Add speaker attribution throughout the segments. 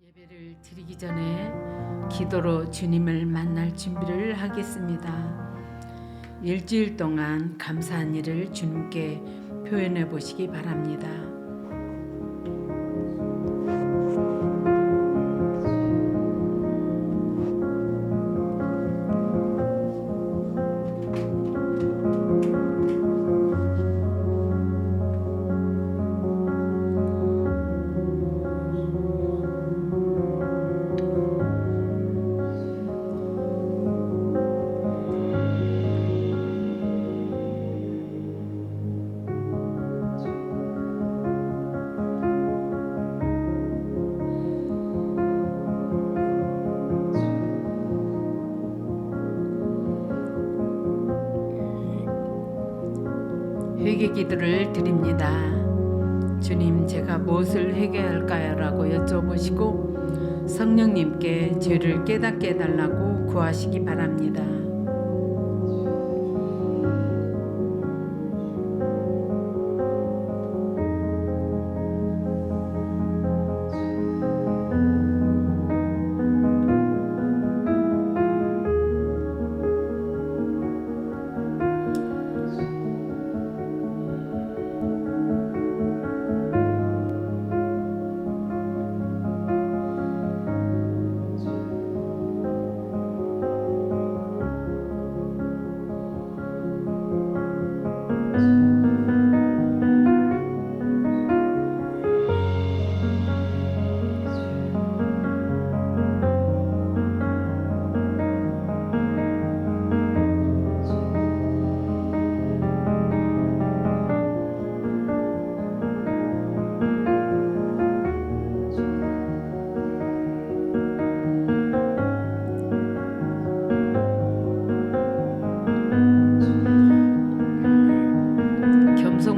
Speaker 1: 예배를 드리기 전에 기도로 주님을 만날 준비를 하겠습니다. 일주일 동안 감사한 일을 주님께 표현해 보시기 바랍니다. 회개 기도를 드립니다. 주님, 제가 무엇을 회개할까요? 라고 여쭤보시고 성령님께 죄를 깨닫게 해달라고 구하시기 바랍니다.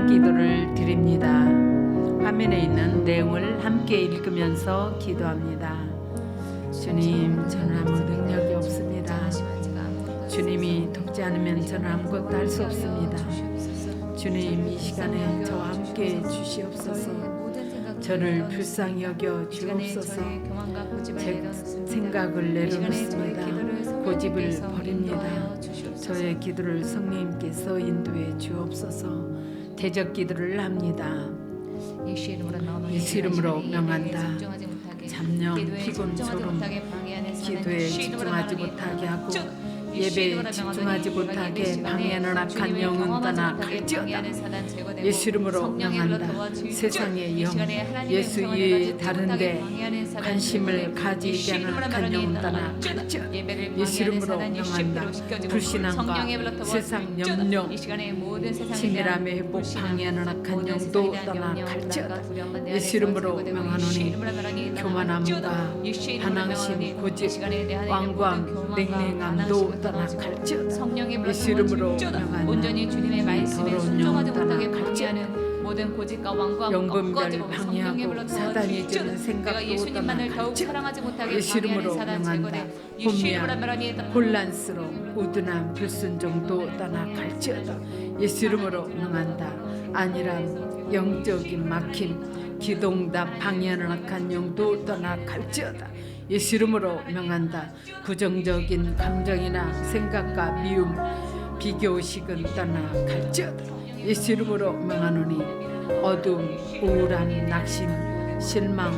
Speaker 1: 기도를 드립니다. 화면에 있는 내용을 함께 읽으면서 기도합니다. 주님, 저는 아무 능력이 없습니다. 주님이 돕지 않으면 저는 아무것도 할 수 없습니다. 주님, 이 시간에 저와 함께 주시옵소서. 저를 불쌍히 여겨 주옵소서. 제 생각을 내려놓습니다. 고집을 버립니다. 저의 기도를 성령님께서 인도해 주옵소서. 대적 기도를 합니다. 예수 이름으로 명한다. 잠령, 피곤, 졸음, 기도에 집중하지 못하게 하고 예배에 집중하지 못하게 방해하는 악한 영은 떠나 갈지어다. 예수 이름으로 명한다. 세상의 영, 예수 이외에 다른데 관심을 가지게 하는 악한 영은 떠나 갈지어다. 예수 이름으로 명한다. 불신앙과 세상 염려, 치밀함의 회복 방해하는 악한 영도 떠나 갈지어다. 예수 이름으로 명하노니 교만함과 반항심, 고집, 완고함, 냉랭함도 떠나 갈지어다. 예수 이름으로 명한다.
Speaker 2: 온전히 주님의 말씀에 순종하지 못하게 방해하는 모든 고집과 완고함을
Speaker 1: 영분별 방해하고 사단이 주는 생각도 떠나 갈지어다. 예수 이름으로 명한다. 혼미함, 혼란스러움, 우둔함, 불순종도 떠나 갈지어다. 예수 이름으로 명한다. 안일함, 영적인 막힘, 기도응답 방해하는 악한 영도 떠나 갈지어다. 예수 이름으로 명한다. 부정적인 감정이나 생각과 미움, 비교의식은 떠나 갈지어다. 예수 이름으로 명하노니 어둠, 우울함, 낙심, 실망,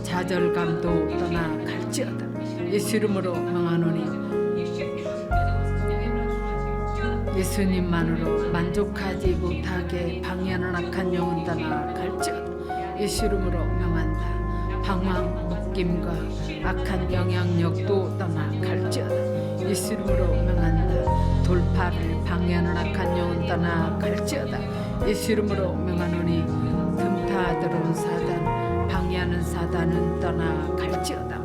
Speaker 1: 좌절감도 떠나 갈지어다. 예수 이름으로 명하노니 예수님만으로 만족하지 못하게 방해하는 악한 영은 떠나 갈지어다. 예수 이름으로 명한다. 방황, 묶임과 악한 영향력도 떠나 갈지어다. 예수 이름으로 명한다. 돌파를 방해하는 악한 영은 떠나 갈지어다. 예수 이름으로 명하노니 틈타 들어온 사단, 방해하는 사단은 떠나 갈지어다.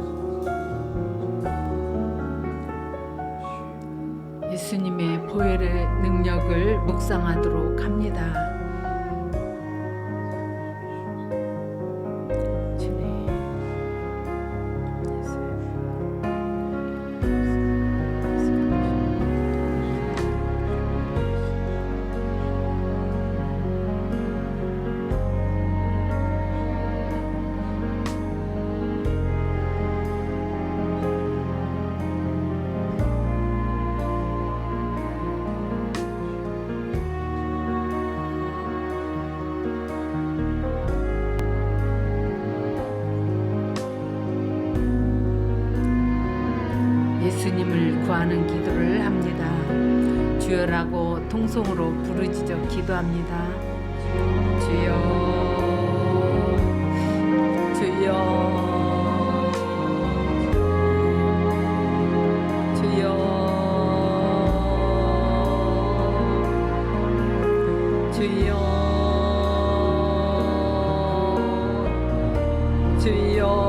Speaker 1: 예수님의 보혈의 능력을 묵상하도록 합니다. 하나님을 구하는 기도를 합니다. 주여라고 통성으로 부르짖어 기도합니다. 주여, 주여, 주여, 주여, 주여.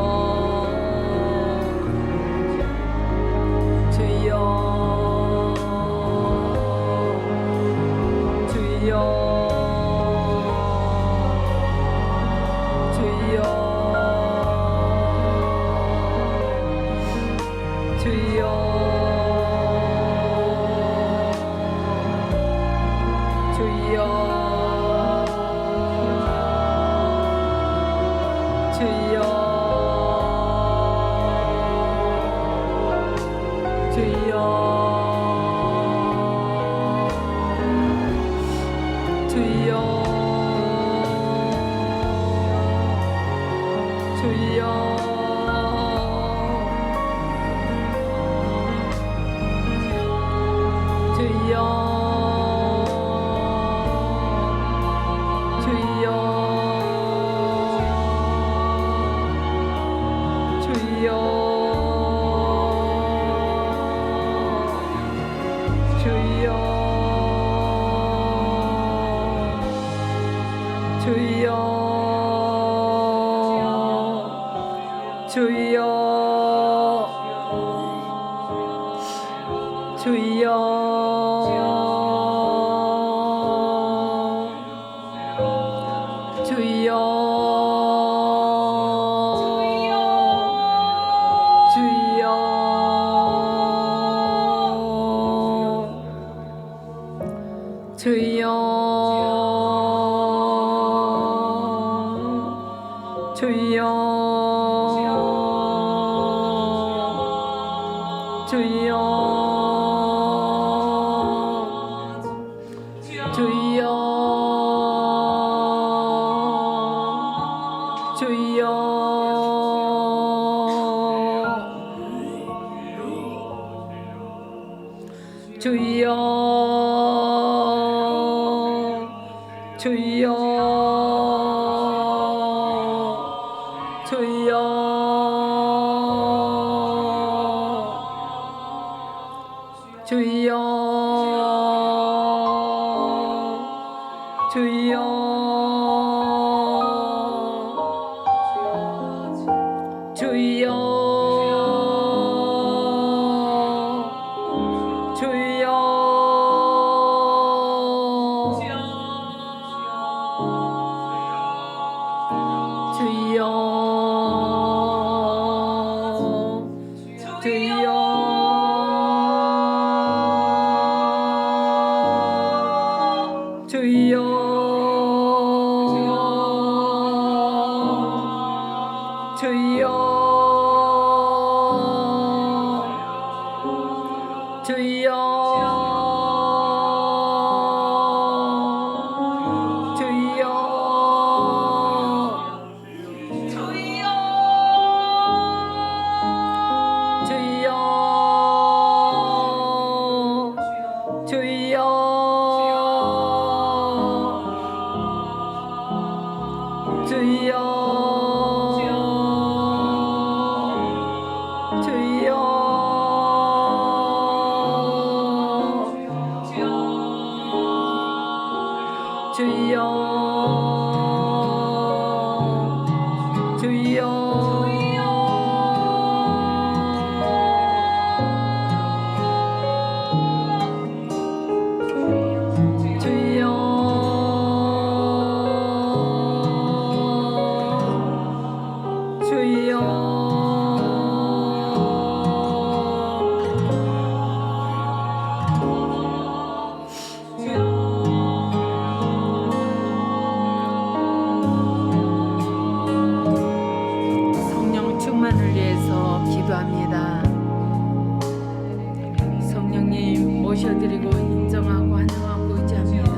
Speaker 1: 모셔드리고 인정하고 환영하고 의지합니다.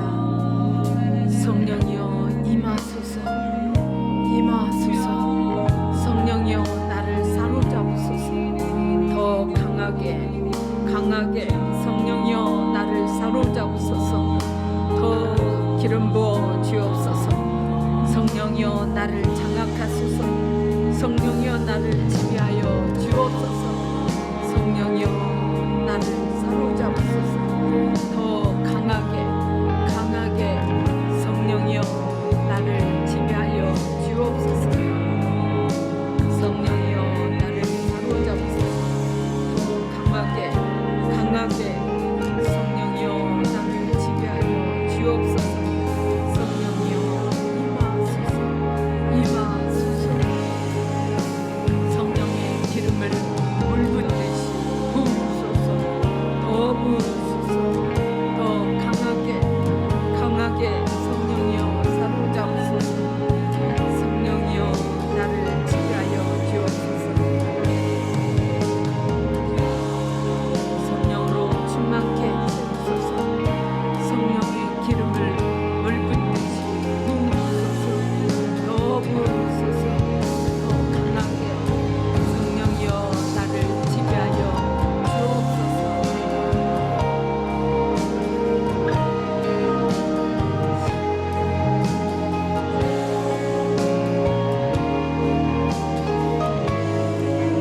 Speaker 1: 성령이여 임하소서, 임하소서. 성령이여 나를 사로잡으소서. 더 강하게 성령이여 나를 지배하여 주옵소서. 성령이여 나를 사로잡으소서. 더 강하게 성령이여 나를 지배하여 주옵소서. 성령이여 나를 사로잡으소서. 더 강하게 성령이여 나를 지배하여 주옵소서. 성령이여 임하소서. 성령의 기름을 물 붓듯이 부으소서. 더 부으소서. 더 강하게 성령이여 사로잡으소서. 성령이여 나를 지배하여 주옵소서. 성령으로 충만케 채우소서. 성령의 기름을 물 붓듯이 부으소서. 더 부으소서. 더 강하게 성령이여 나를 지배하여 주옵소서.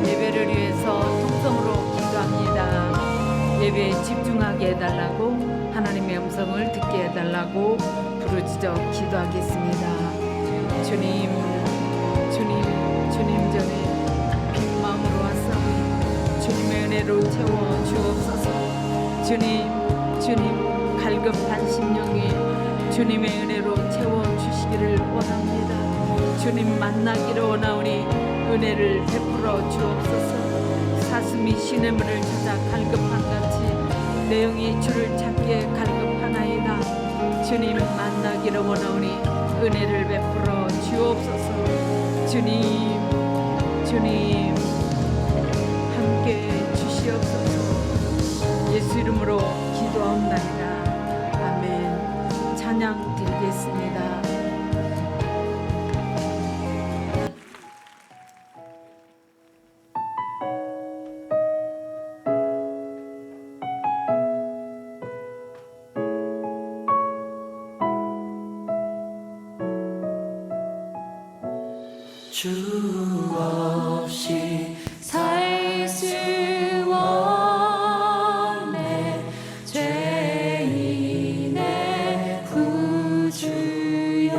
Speaker 1: 예배를 위해서 통성으로 기도합니다. 예배에 집중하게 해달라고, 하나님의 음성을 듣게 해달라고 부르짖어 기도하겠습니다. 주님 전에 빈 마음으로 왔사오니 주님의 은혜로 채워 주옵소서. 주님 갈급한 심령이 주님의 은혜로 채워 주시기를 원합니다. 주님 만나기를 원하오니 은혜를 베풀어 주옵소서. 사슴이 시냇물을 찾아 갈급한 같이 내 영이 주를 찾기에 갈급하나이다. 주님 만나기를 원하오니 은혜를 베풀어 주옵소서. 주님 함께 주시옵소서. 예수 이름으로 기도하옵나이다. 아멘. 찬양 드리겠습니다.
Speaker 3: 주 없이
Speaker 2: 살 수 없네. 죄인의 구주여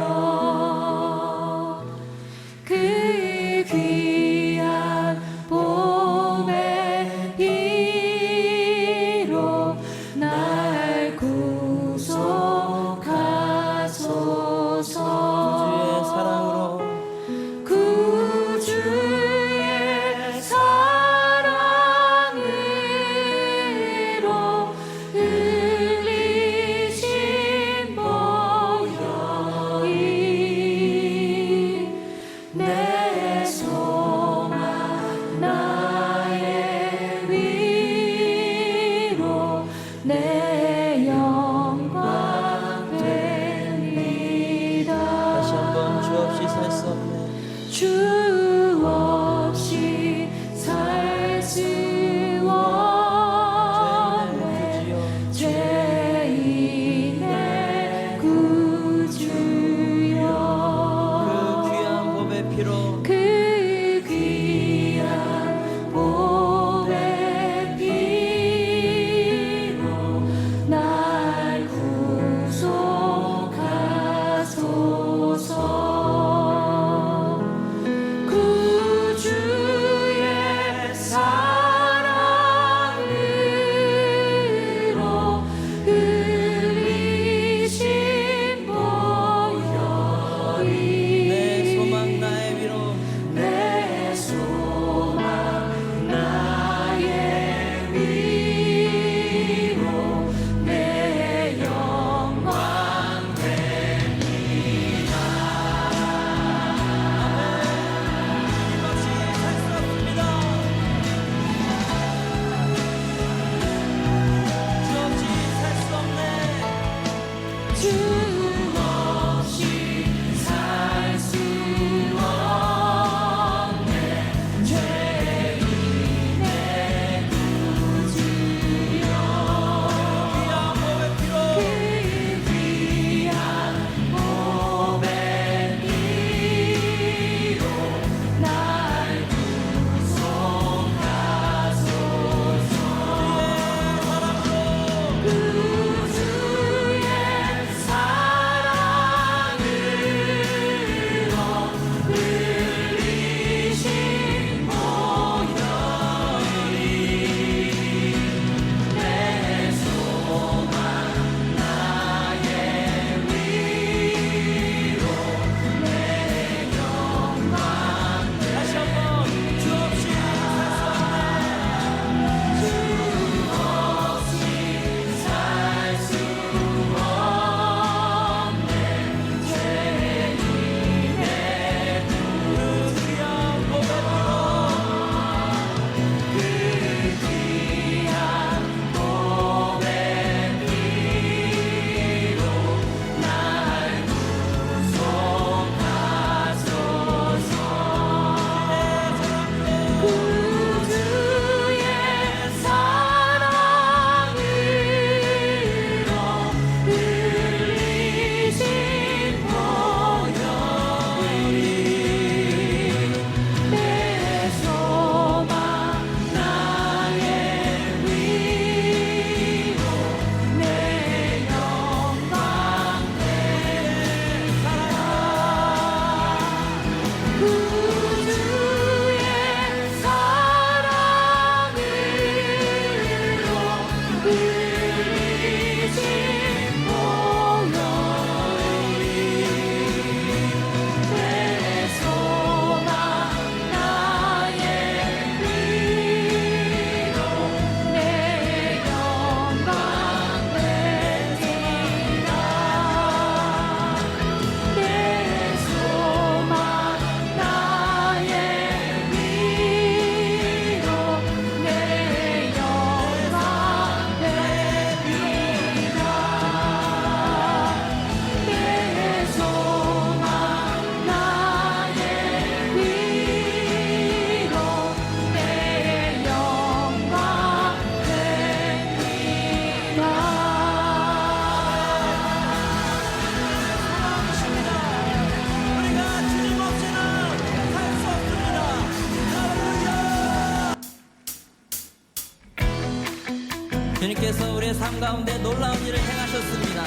Speaker 3: 주님께서 우리의 삶 가운데 놀라운 일을 행하셨습니다.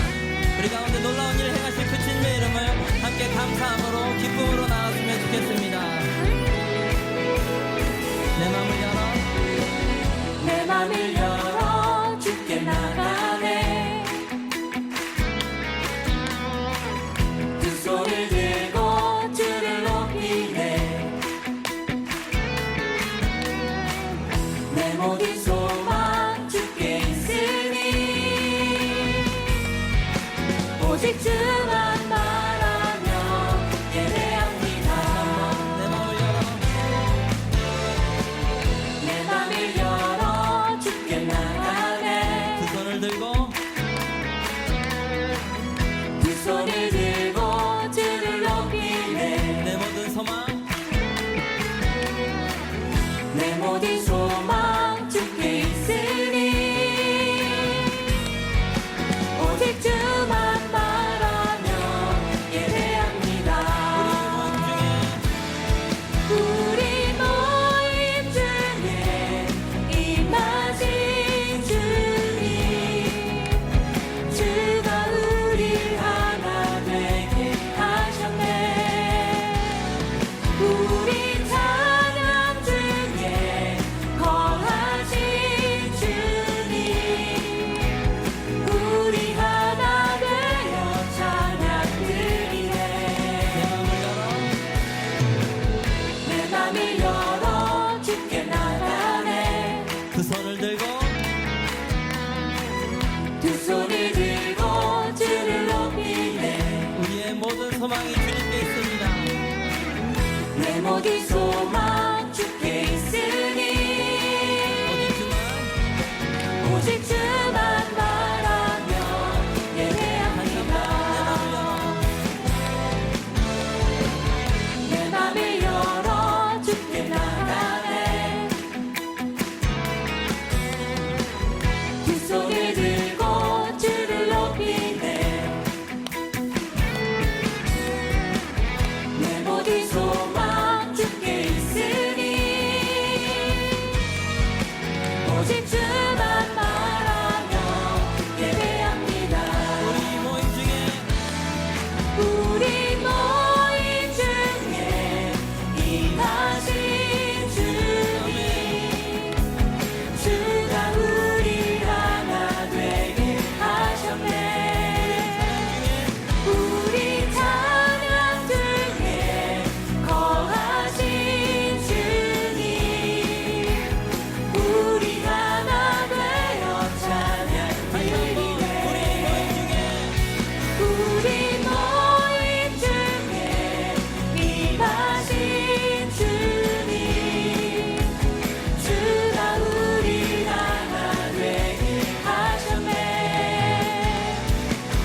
Speaker 3: 우리 가운데 놀라운 일을 행하신 그 주님의 이름을 함께 감사함으로 기쁨으로 나갔으면 좋겠습니다. 내 맘을 열어,
Speaker 4: 내 맘을 열어 주께 나가네. 두 손을 들고 주를 높이네. 내 모든 소망 주께 있으니 오직 주만 바라며 예배합니다.
Speaker 3: 내 맘을 열어,
Speaker 4: 내 맘을 열어 주께 나가네.
Speaker 3: 두 손을 들고
Speaker 4: 두 손을 들고 주를 높이네.
Speaker 3: 내 모든 소망,
Speaker 4: 내 모든 소망 주께 있으니 오직 주만 바라며 예배합니다. 우리 모임 중에 임하신 주님, 주가 우리 하나 되게 하셨네. 우리 찬양 중에 거하신 주님, 우리 하나 되어 찬양 드리네.
Speaker 3: 내 맘을 열어,
Speaker 4: 내 맘을 열어 주께 나가네.
Speaker 3: 두 손을 들고
Speaker 4: 두 손을 들고 주를 높이네.
Speaker 3: 우리의 모든 소망이 주님께 있습니다.
Speaker 4: 내 모든 소망 주께 있으니 오직 주만 바라며 예배합니다. 내 맘을 열어 주께 나가네. 두 손을 들고 주를 높이네. 내 모든 소망 주께 있으니 오직 주만 바라며 예배합니다.
Speaker 3: 우리 모임 중에
Speaker 4: 우리 모임 중에 임하신 주님, 주가 우리 하나 되게 하셨네. 우리 찬양 중에 거하신 주님, 우리 하나 되어 찬양 드리네. 우리 모임 중에 임하신 주님, 주가 우리 하나 되게 하셨네.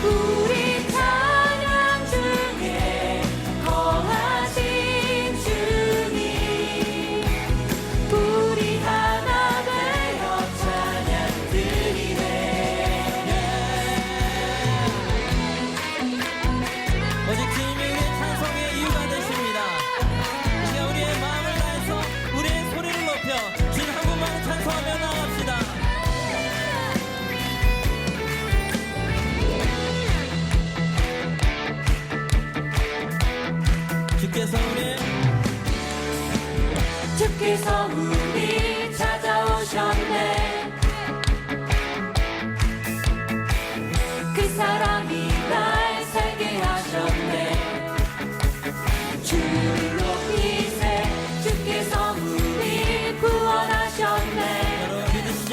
Speaker 4: 우리 찬양 중에 거하신 주님, 우리 하나 되어 찬양 드리네.
Speaker 3: 오직 주님이 우리의 찬송의 이유가 되십니다. 우리가 우리의 마음을 다해서 우리의 소리를 높여 주님 한 분만 찬송하며 나갑시다.
Speaker 4: 주께서 우리 찾아오셨네. 그 사랑이 날 살게 하셨네. 주를 높이세. 주께서 우리 구원하셨네.
Speaker 3: 여러분 믿으시죠?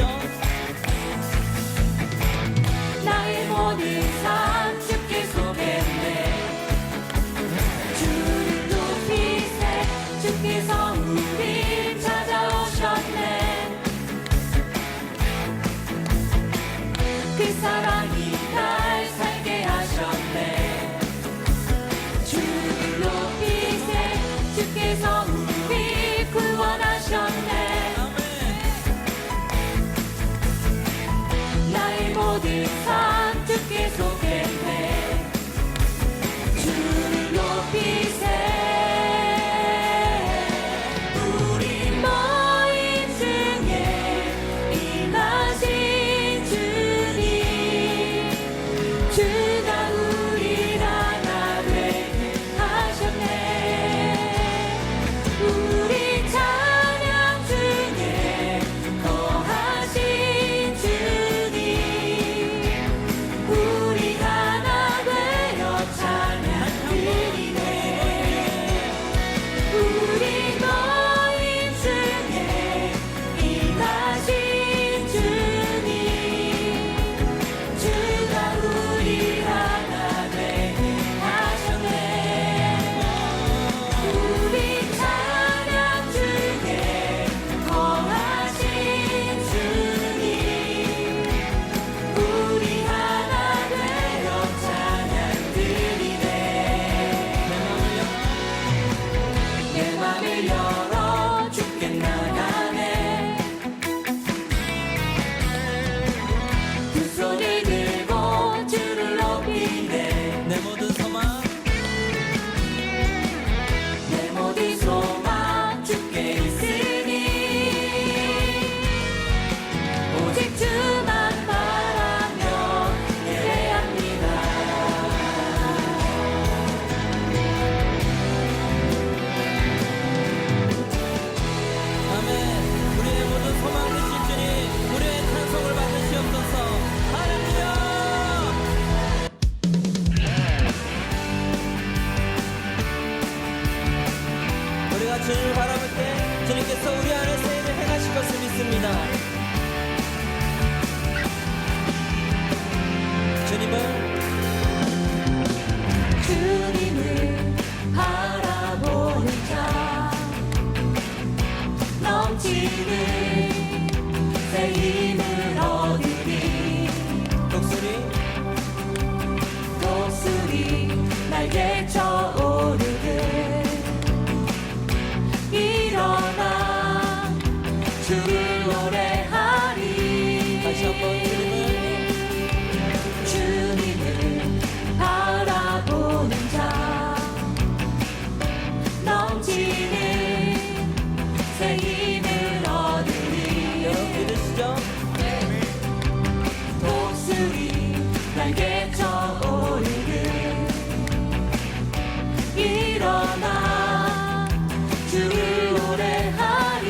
Speaker 4: 나의 모든 삶 주께 속했네. 주를 높이세. 주께서 우리 찾아오셨네. 그 사랑이 날 살게 하셨네. 주를 높이세. 주께서 우리 구원하셨네. 나의 모든 삶 주께 속했네. 주를 높이세. 우리 모임 중에 임하신 주 이제 나가네 두 손을 들고 주를 높이네
Speaker 3: 내 모든 소망
Speaker 4: 내 모든 소망 주께 있으니 오직 주만 바라며 예배합니다
Speaker 3: 아멘. 우리의 모든 소망 되신 주님, 우리의 찬송을 받으시옵소서. 할렐루야. 우리가 주님을 바라볼 때 주님께서 우리 안에 새 일을 행하실 것을 믿습니다.
Speaker 4: 주님을 바라보는 자 넘치는 새 힘을 얻으리 독수리 날개쳐 오르듯 일어나 주를 노래하리
Speaker 3: 다시 한번
Speaker 4: 주님을 바라보는 자 넘치는 새 힘을 얻으리
Speaker 3: 여러분 믿으시죠?
Speaker 4: 독수리 날개쳐 오르듯 일어나 주를 노래하리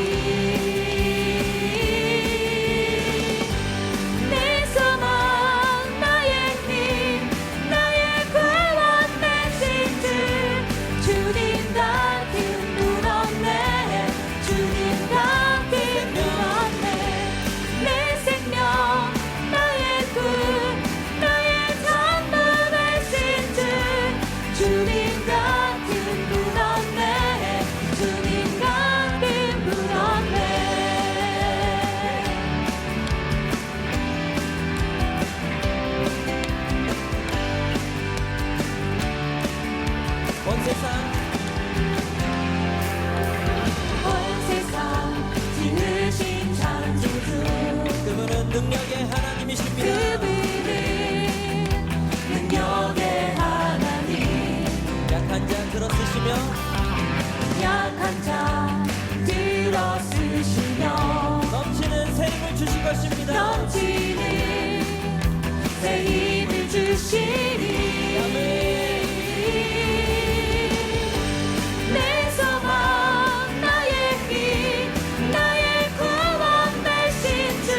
Speaker 4: 내 소망 나의 힘 나의 구원 되신 주 주님 같은 분 없네 주님 같은 분 없네 내 생명 나의 꿈 나의 전부 되신 주 주님 같은 분 없네 주님 같은 분 없네
Speaker 3: 온 세상
Speaker 4: 온 세상 지으신 창조주
Speaker 3: 그분은 능력의 하나님이십니다.
Speaker 4: 그분은 능력의 하나님
Speaker 3: 약한 자 들어쓰시며
Speaker 4: 약한 자 들어쓰시며
Speaker 3: 넘치는 새 힘을 주실 것입니다.
Speaker 4: 넘치는 새 힘을 주시니
Speaker 3: 아멘.
Speaker 4: 내 소망 나의 힘 나의 구원 되신 주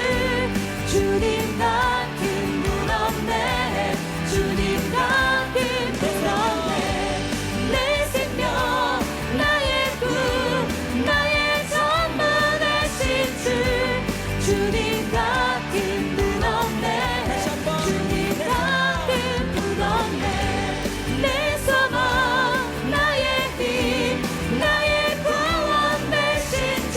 Speaker 4: 주님 같은 분 없네 주님 같은 분 없네 내 생명 나의 꿈 나의 전부 되신 주 주님 같은 분 없네
Speaker 3: 다시 한번
Speaker 4: 주님 같은 분 없네 내 소망 나의 힘 나의 구원 되신 주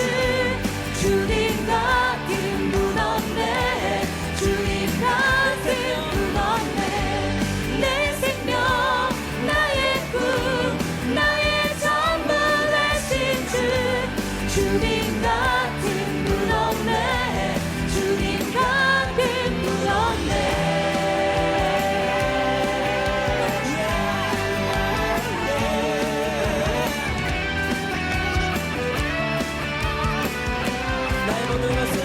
Speaker 4: 주님 같은 분 없네 주님 같은 분 없네 내 생명 나의 꿈 나의 전부 되신 주 주님 같은 분 없네 주님 같은 분 없네
Speaker 3: 나의 모든 것을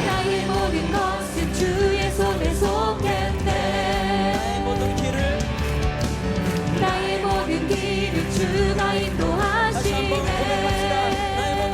Speaker 4: 나의 모든 것은 주의 손에 속했네
Speaker 3: 나의 모든 길을
Speaker 4: 나의 모든 길을 주가
Speaker 3: 다시 한번 고백합시다.
Speaker 4: 인도하시네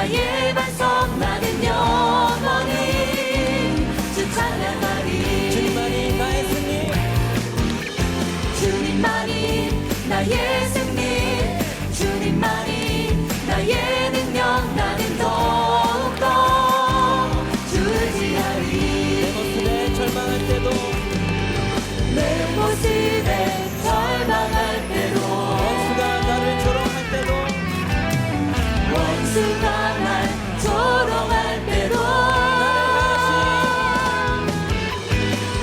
Speaker 4: 나의 반석 나는 영원히 주 찬양하리.
Speaker 3: 주님만이 나의 승리,
Speaker 4: 주님만이 나의 승리, 주님만이 나의 능력. 나는 더욱더 주를 의지하리.
Speaker 3: 내 모습에 절망할 때도,
Speaker 4: 내 모습에 절망할 때도,
Speaker 3: 원수가 나를 조롱할 때도,
Speaker 4: 원수가 날 조롱할 때도,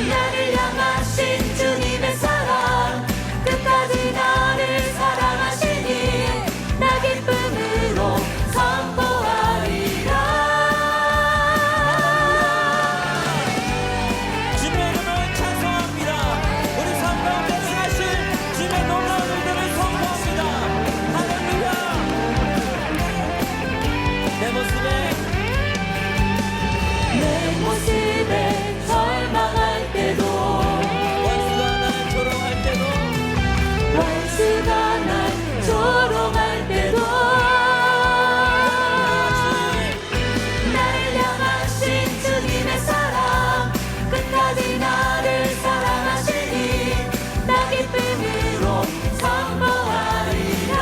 Speaker 4: 나를 향하신 주님의 사랑, 끝까지 나를 사랑하시니 나 기쁨으로 선포하리라.
Speaker 3: 주님의 이름을 찬송합니다. 우리 삶 가운데 행하실 주님의 놀라운 일들을 선포합니다. 할렐루야. 내 모습에
Speaker 4: 절망할 때도,
Speaker 3: 원수가 날 조롱할 때도,
Speaker 4: 원수가 날 조롱할 때도, 나를 향하신 주님의 사랑, 끝까지 나를 사랑하시니 나 기쁨으로 선포하리라.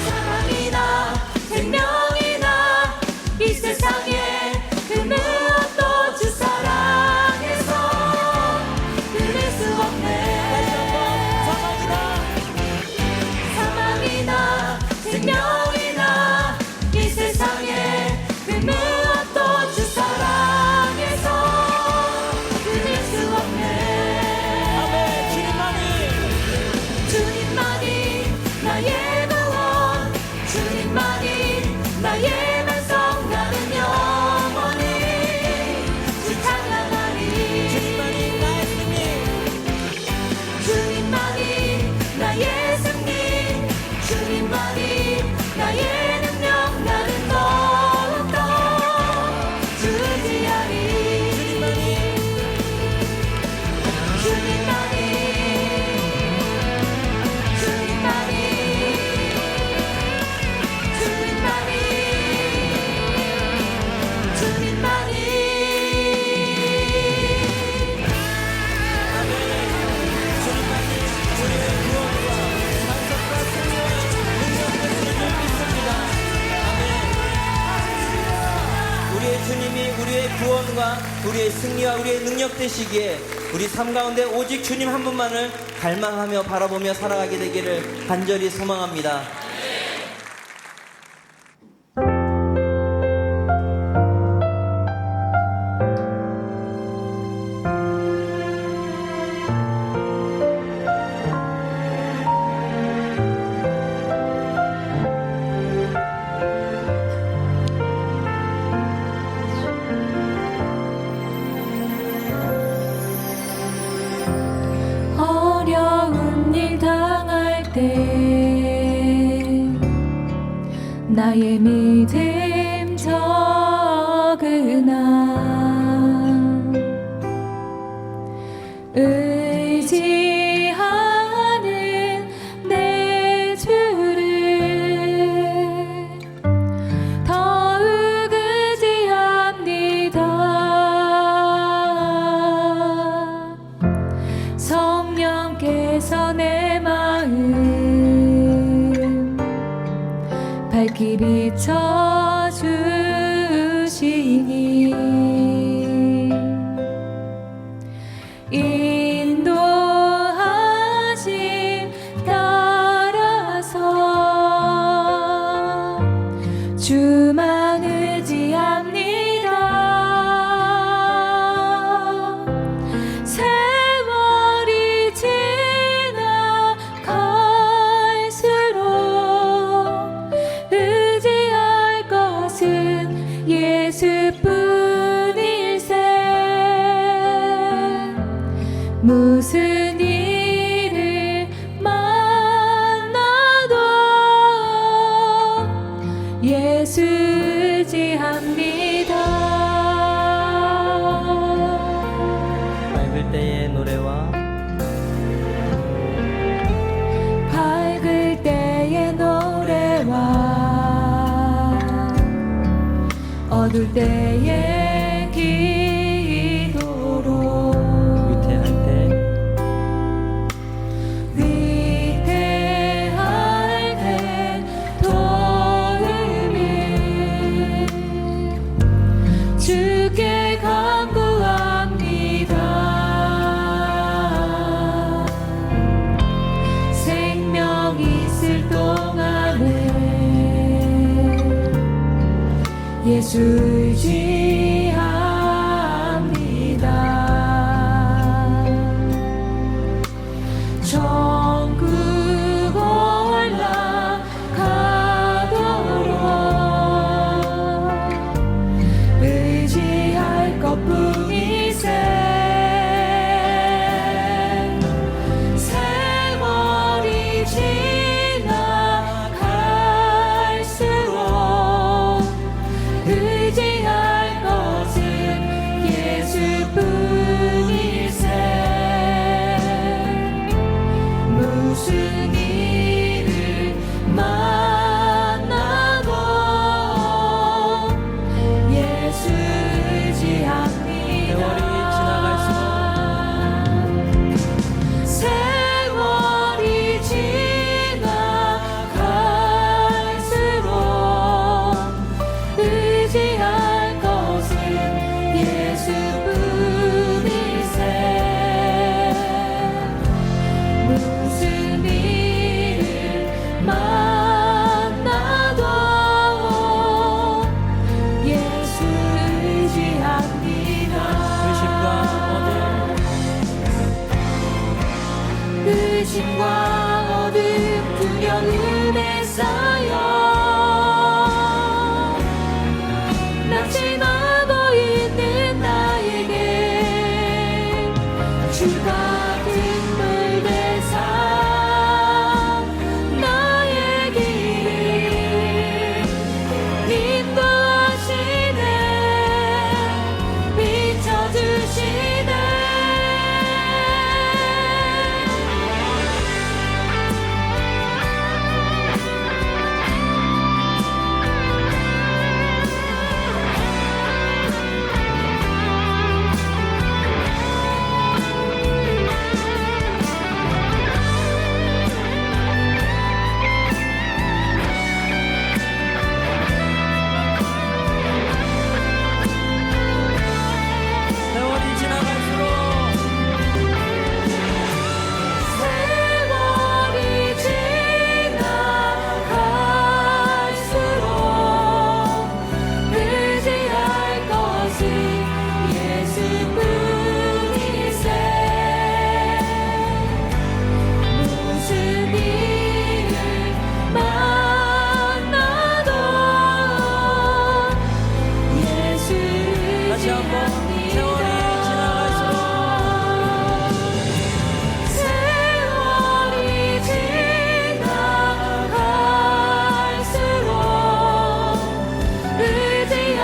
Speaker 4: 사랑이나 생명이나 이 세상에 그 무엇도 주 사랑해서 끊을 수 없네. 사망이나 생명이나 이 세상에 그 무엇도 주 사랑해서 끊을 수 없네.
Speaker 3: 아멘. 주님만이
Speaker 4: 주님만이 나의 구원, 주님만이 나의 반석. 나는 영원히 주 찬양하리.
Speaker 3: 주님만이 나의 승리,
Speaker 4: 주님만이 나의 승리, 주님만이 나의 능력. 나는 더욱더 주 의지하리. 주님만이 주님만이 주님만이
Speaker 3: 주님만이 우리의 구원과 반석과 승리와 능력의 주님을 믿습니다. 아멘. 우리의 주님이 우리의 구원과 우리의 승리와 우리의 능력 되시기에 우리 삶 가운데 오직 주님 한 분만을 갈망하며 바라보며 살아가게 되기를 간절히 소망합니다.
Speaker 4: 어려운 일 당할 때 나의 믿음 적으나 의지하는 내 주를 더욱 의지합니다. 성령께서 내 마음 밝히 비춰주시니 인도하심 따라서 주만 의지합니다. 세월이 지나갈수록 의지할 어두울 때의 기도로
Speaker 3: 위태할 때
Speaker 4: 위태할 때 도움을 주께 간구합니다. 생명 있을 동안에 예수 의지합니다. 천국 올라가도록 의지할 것뿐이세. 세월이 지나갈수록 의지할 것은 예수뿐이세. 무슨 일을 만나도 예수 의지합니다. 세월이 지나갈수록 의지할 것은 예수뿐이세. 무슨 일을 만나도 예수 의지합니다. 의심과 어둠 두려움에 쌓여 낙심하고 있는 나에게 주 같은 물대사 나의 길을 인도하시네. 비춰주시네.
Speaker 3: 세월이 지나갈수록
Speaker 4: 세월이 지나갈수록 의지할 것은 예수뿐이세. 무슨 일을 만나도 예수
Speaker 3: 다시 한번 세월이 지나갈수록
Speaker 4: 세월이 지나갈수록 의지할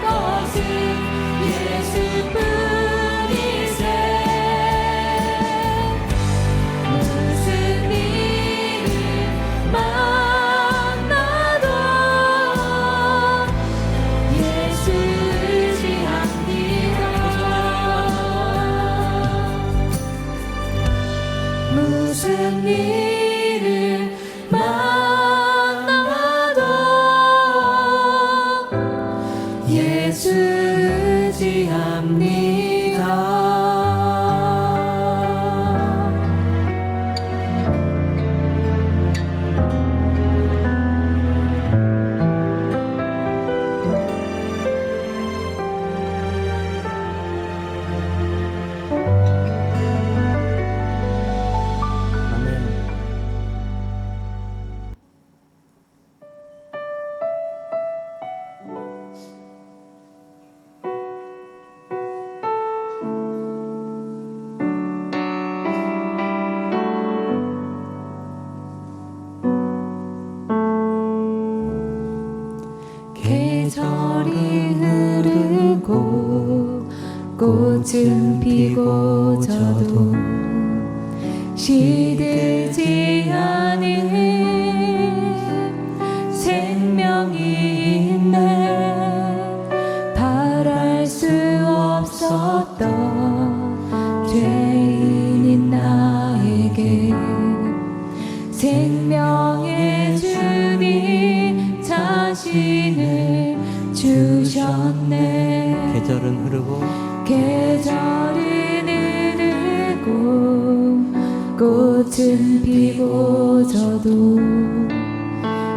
Speaker 4: 것은 예수뿐이세. 무슨 일을 만나도 예수 의지합니다. 무슨 일을 만나도 예수 꽃은 피고 져도 시들지 않은 생명이 있네. 꽃은 피고 저도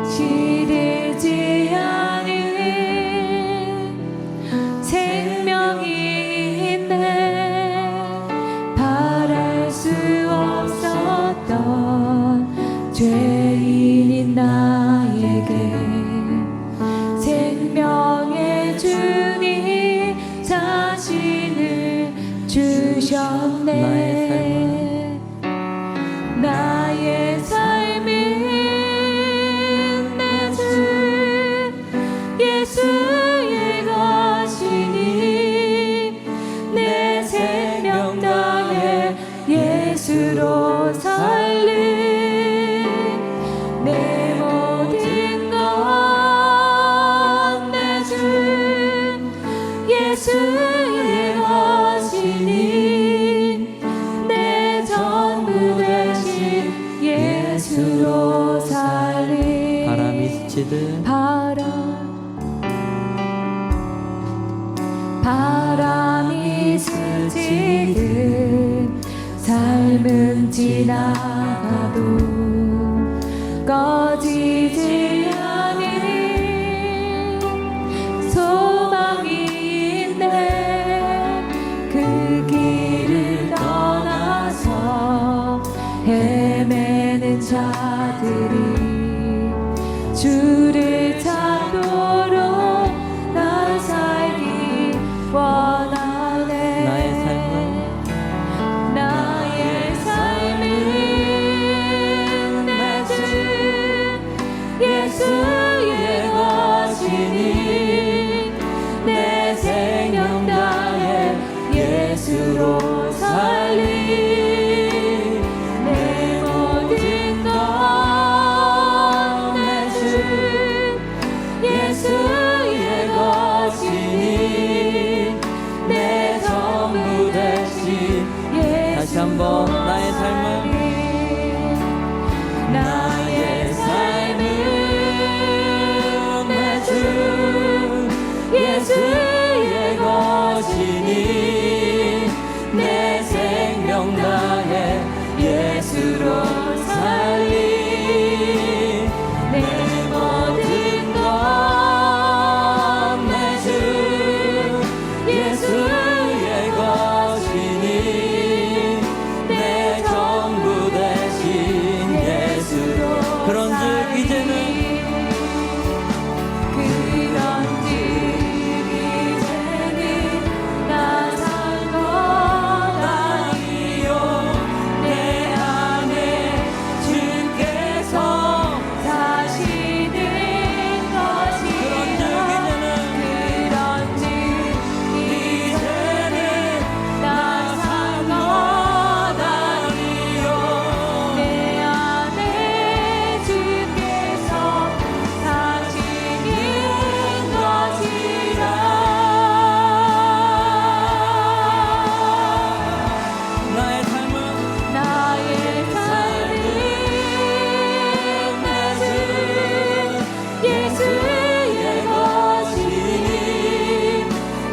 Speaker 4: 시들지 않은 생명이 있네. 바랄 수 없었던 죄인인 나에게 생명의 주님 자신을 주셨네. 나의 삶은 내 주 예수의 것이니 내 생명 다해 예수로 살리 내 모든 것 내 주 예수의 것이니 내 전부 되신 예수로 살리.
Speaker 3: 바람이 스치듯
Speaker 4: 바람이 스치듯 삶은 지나가도 꺼지지 않은 소망이 있네. 그 길을 떠나서 헤매는 자들이 주를 찾도록 나 살기 원하네. 나의 삶은 내 주 예수의 것이니 내 생명 다해 예수로 살리 내 모든 것 내 주 예수의 것이니 내 전부 되신
Speaker 3: 다시 한번 나의 삶은
Speaker 4: 나의 삶은 내 주 예수의 것이니 내 생명 다해 예수로 살리 내 모든 것 내 주 예수의 것이니 내 전부 되신 예수로
Speaker 3: 그런즉 이제는
Speaker 4: 나 산 것 아니요 내 안에 주께서 사시는 것이라. 그런즉 이제는 나 산 것 아니요 내 안에 주께서 사시는 것이라.
Speaker 3: 나의 삶은
Speaker 4: 나의 삶은 내 주 예수의 것이니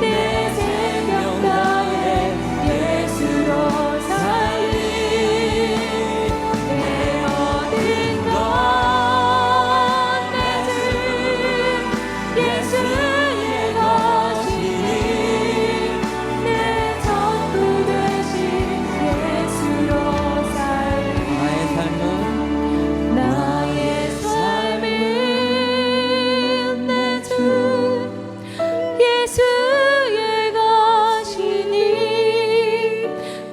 Speaker 4: 내 생명 다해 예수로 살리 내 모든 것 내 주 예수의 것이니 내 전부 되신 예수로 살리
Speaker 3: 나의 삶은
Speaker 4: 나의 삶은 내 주 예수의 것이니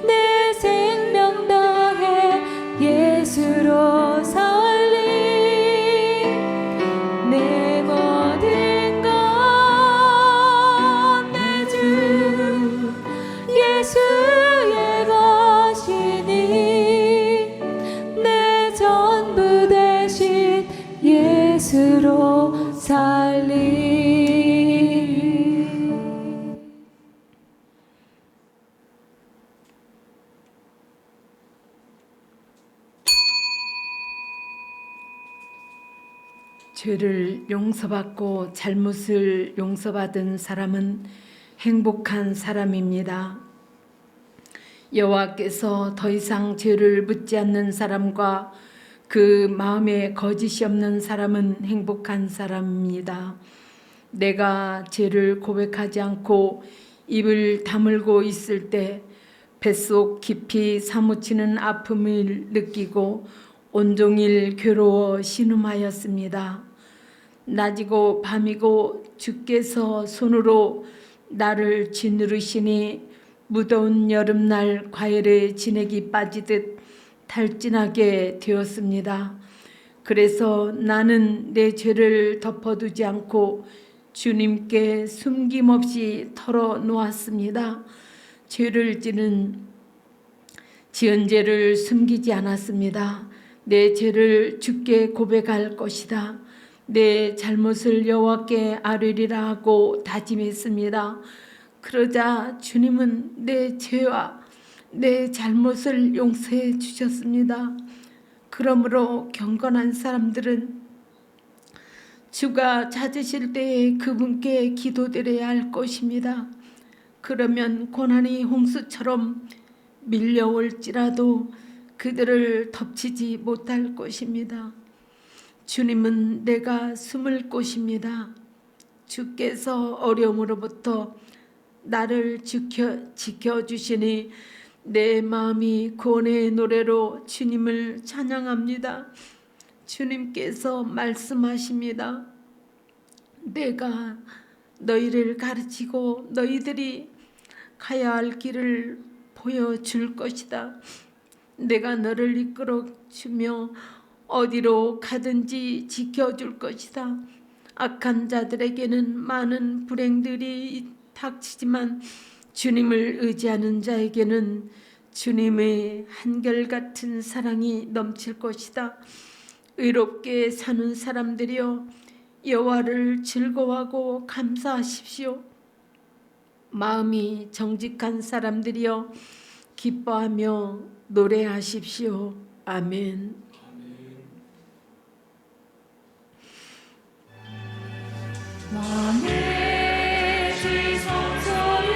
Speaker 4: 내 생명 다해 예수로 살리 내 모든 것 내 주 예수의 것이니 내 전부 되신 예수로 살리.
Speaker 1: 죄를 용서받고 잘못을 용서받은 사람은 행복한 사람입니다. 여호와께서 더 이상 죄를 묻지 않는 사람과 그 마음에 거짓이 없는 사람은 행복한 사람입니다. 내가 죄를 고백하지 않고 입을 다물고 있을 때 뱃속 깊이 사무치는 아픔을 느끼고 온종일 괴로워 신음하였습니다. 낮이고 밤이고 주께서 손으로 나를 짓누르시니 무더운 여름날 과일에 진액이 빠지듯 탈진하게 되었습니다. 그래서 나는 내 죄를 덮어두지 않고 주님께 숨김없이 털어놓았습니다. 죄를 지은 죄를 숨기지 않았습니다. 내 죄를 주께 고백할 것이다. 내 잘못을 여호와께 아뢰리라 하고 다짐했습니다. 그러자 주님은 내 죄와 내 잘못을 용서해 주셨습니다. 그러므로 경건한 사람들은 주가 찾으실 때에 그분께 기도드려야 할 것입니다. 그러면 고난이 홍수처럼 밀려올지라도 그들을 덮치지 못할 것입니다. 주님은 내가 숨을 곳입니다. 주께서 어려움으로부터 나를 지켜주시니 내 마음이 구원의 노래로 주님을 찬양합니다. 주님께서 말씀하십니다. 내가 너희를 가르치고 너희들이 가야 할 길을 보여줄 것이다. 내가 너를 이끌어 주며 어디로 가든지 지켜줄 것이다. 악한 자들에게는 많은 불행들이 닥치지만 주님을 의지하는 자에게는 주님의 한결같은 사랑이 넘칠 것이다. 의롭게 사는 사람들이여 여호와를 즐거워하고 감사하십시오. 마음이 정직한 사람들이여 기뻐하며 노래하십시오. 아멘.
Speaker 4: 왕의 지성소에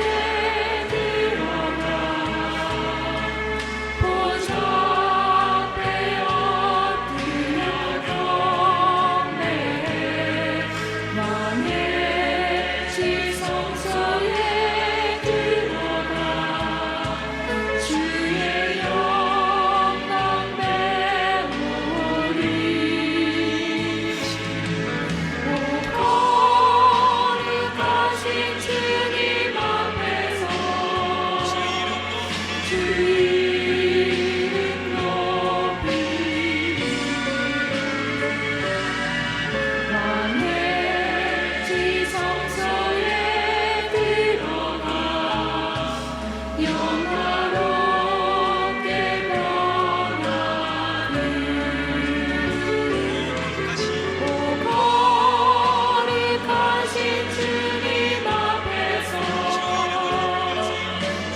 Speaker 4: 들어가 보좌되어 들려경배해. 왕의 지성소에 들어가 주의 영광 배우리. 주님 앞에서 주 이름 높이 왕의 지성소에 들어가 영화롭게 변하리. 오 거룩하신 주님 앞에서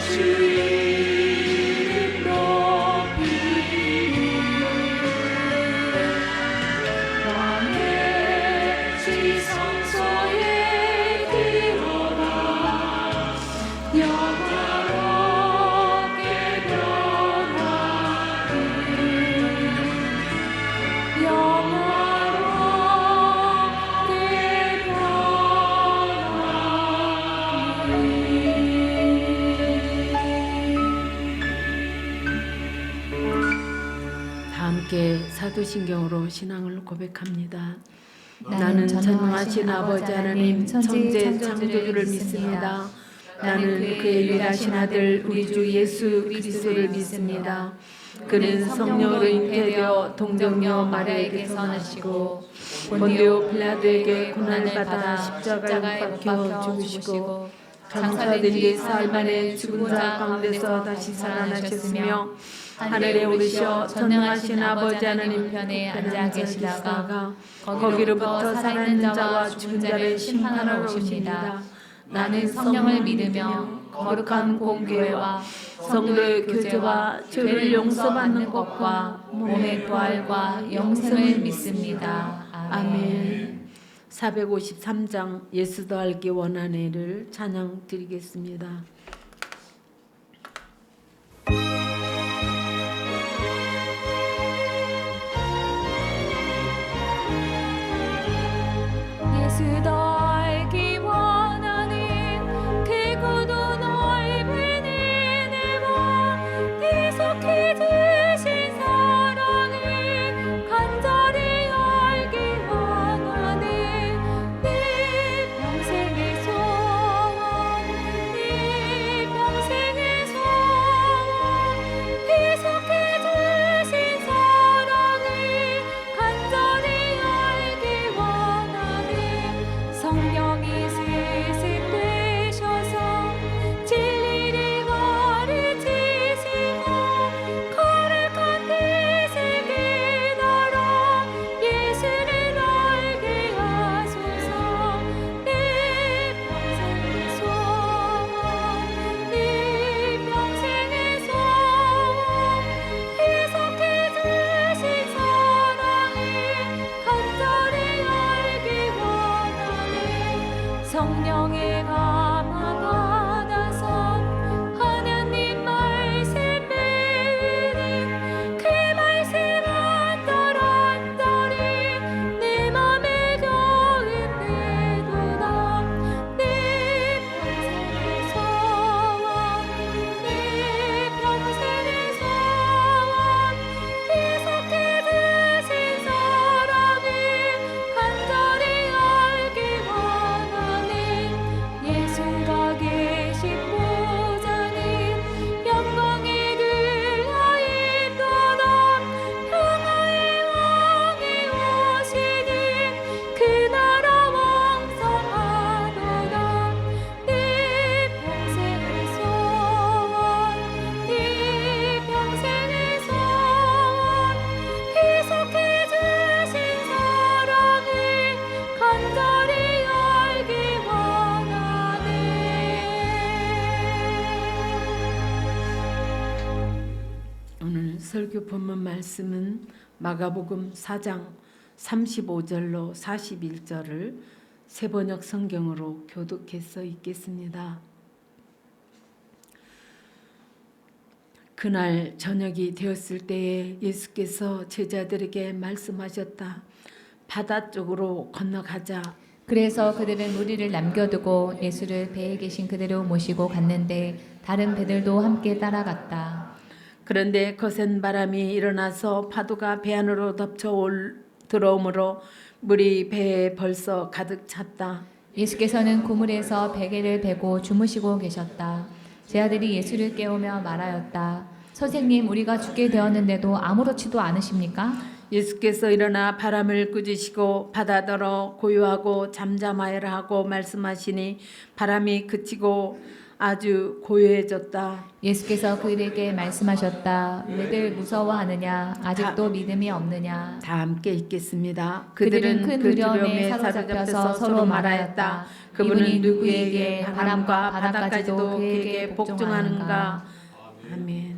Speaker 4: 주 이름 높이 왕의 지성소에 들어가 영화롭게 변하리. 영화롭게
Speaker 1: 다 함께 사도신경으로 신앙을 고백합니다. 나는 전능하신 아버지 하나님 천재 창조주를 믿습니다. 나는 그의 유일하신 아들 우리 주 예수 그리스도를 믿습니다. 그는 성령으로 잉태되어 동정녀 마리아에게서 나시고 본디오 빌라도에게 고난을 받아 십자가에 못 박혀 죽으시고 장사된 지 사흘 만에 죽은 자 가운데서 다시 살아나셨으며 하늘에 오르셔 전능하신 아버지 하나님 편에 앉아 계시다가 거기로부터 살아있는 자와 죽은 자를 심판하러 오십니다.
Speaker 2: 나는 성령을 믿으며 거룩한 공교회와
Speaker 1: 성도의 교제와 죄를 용서받는 것과
Speaker 2: 몸의 부활과 영생을 믿습니다.
Speaker 1: 아멘. 453장 예수도 알기 원하네를 찬양 드리겠습니다.
Speaker 4: 예수 더 알기 원하는 그 고도 넓은 은혜와 계속해 주신 사랑을 간절히 알기 원하는 내 평생의 소원 내 평생의 소원 계속해 주신 사랑을 간절히 알기 원하는 성령이 스승되셔서 진리를 가르치시고 거룩한 뜻을 깨달아 예수를 알게 하소서. 내 평생의 소원 내 평생의 소원 계속해 주신 사랑을 간절히 알기 원하는 성령의 감화 받아서 하나님 말씀 배우는 그 말씀 한달한달이 내 맘에 겨운되도다. 내 평생의 소원 내 평생의 소원 계속해 주신 사랑을 간절히 알기 원하는 예수가 계신 보좌는 영광이 들려있도다. 평화의 왕이 오시니 그 나라 왕성하도다. 내 평생의 소원 내 평생의 소원 계속해 주신 사랑을 간절히 알기 원하네.
Speaker 1: 오늘 설교 본문 말씀은 마가복음 4장 35절로 41절을 새번역 성경으로 교독해서 읽겠습니다. 그날 저녁이 되었을 때에 예수께서 제자들에게 말씀하셨다. 바다 쪽으로 건너가자.
Speaker 2: 그래서 그들은 무리를 남겨두고 예수를 배에 계신 그대로 모시고 갔는데 다른 배들도 함께 따라갔다.
Speaker 1: 그런데 거센 바람이 일어나서 파도가 배 안으로 들어오므로 물이 배에 벌써 가득 찼다.
Speaker 2: 예수께서는 그물에서 베개를 베고 주무시고 계셨다. 제 아들이 예수를 깨우며 말하였다. 선생님, 우리가 죽게 되었는데도 아무렇지도 않으십니까?
Speaker 1: 예수께서 일어나 바람을 꾸짖으시고 바다더러 고요하고 잠잠하여라 하고 말씀하시니 바람이 그치고 아주 고요해졌다.
Speaker 2: 예수께서 그들에게 말씀하셨다. 왜들 무서워하느냐? 아직도 믿음이 없느냐?
Speaker 1: 다 함께 읽겠습니다.
Speaker 2: 그들은 큰 두려움에 사로잡혀서 서로 말하였다.
Speaker 1: 그분은 누구에게 바람과 바다까지도 그에게 복종하는가? 아멘.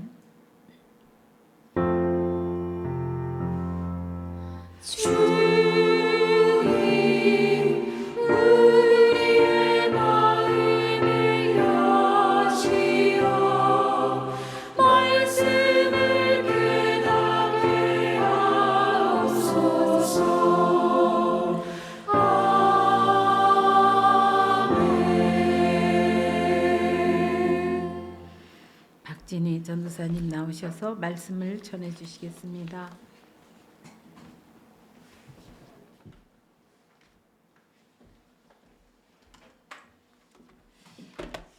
Speaker 4: 주님 우리의 마음을 여시어 말씀을 깨닫게 하옵소서. 아멘.
Speaker 1: 박진희 전도사님 나오셔서 말씀을 전해 주시겠습니다.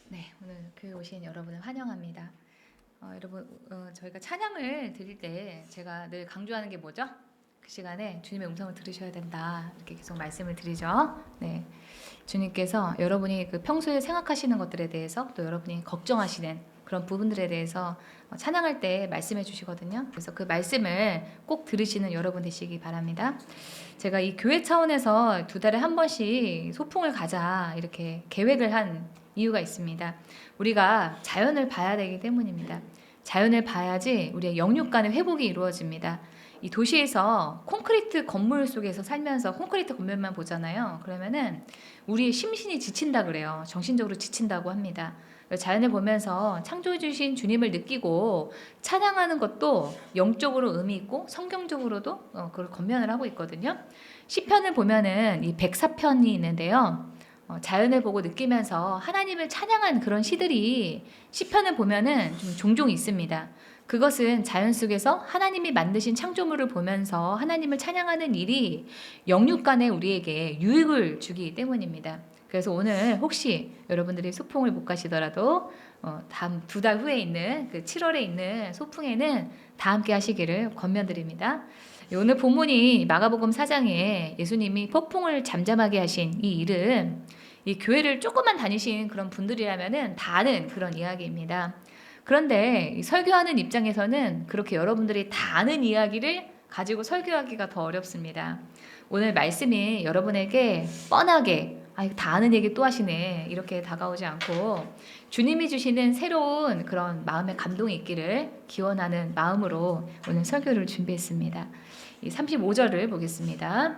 Speaker 2: 네, 오늘 교회 오신 여러분을 환영합니다. 여러분, 저희가 찬양을 드릴 때 제가 늘 강조하는 게 뭐죠? 그 시간에 주님의 음성을 들으셔야 된다. 이렇게 계속 말씀을 드리죠. 네, 주님께서 여러분이 그 평소에 생각하시는 것들에 대해서 또 여러분이 걱정하시는 그런 부분들에 대해서 찬양할 때 말씀해 주시거든요. 그래서 그 말씀을 꼭 들으시는 여러분 되시기 바랍니다. 제가 이 교회 차원에서 2달에 한 번씩 소풍을 가자 이렇게 계획을 한 이유가 있습니다. 우리가 자연을 봐야 되기 때문입니다. 자연을 봐야지 우리의 영육 간의 회복이 이루어집니다. 이 도시에서 콘크리트 건물 속에서 살면서 콘크리트 건물만 보잖아요. 그러면은 우리의 심신이 지친다 그래요. 정신적으로 지친다고 합니다. 자연을 보면서 창조해 주신 주님을 느끼고 찬양하는 것도 영적으로 의미 있고 성경적으로도 그걸 권면을 하고 있거든요. 시편을 보면은 이 104편이 있는데요. 자연을 보고 느끼면서 하나님을 찬양한 그런 시들이 시편을 보면은 좀 종종 있습니다. 그것은 자연 속에서 하나님이 만드신 창조물을 보면서 하나님을 찬양하는 일이 영육간에 우리에게 유익을 주기 때문입니다. 그래서 오늘 혹시 여러분들이 소풍을 못 가시더라도 다음 2달 후에 있는 그 7월에 있는 소풍에는 다 함께 하시기를 권면드립니다. 오늘 본문이 마가복음 4장에 예수님이 폭풍을 잠잠하게 하신 이 일은 이 교회를 조금만 다니신 그런 분들이라면은 다 아는 그런 이야기입니다. 그런데 이 설교하는 입장에서는 그렇게 여러분들이 다 아는 이야기를 가지고 설교하기가 더 어렵습니다. 오늘 말씀이 여러분에게 뻔하게 이거 다 아는 얘기 또 하시네 이렇게 다가오지 않고 주님이 주시는 새로운 그런 마음의 감동이 있기를 기원하는 마음으로 오늘 설교를 준비했습니다. 이 35절을 보겠습니다.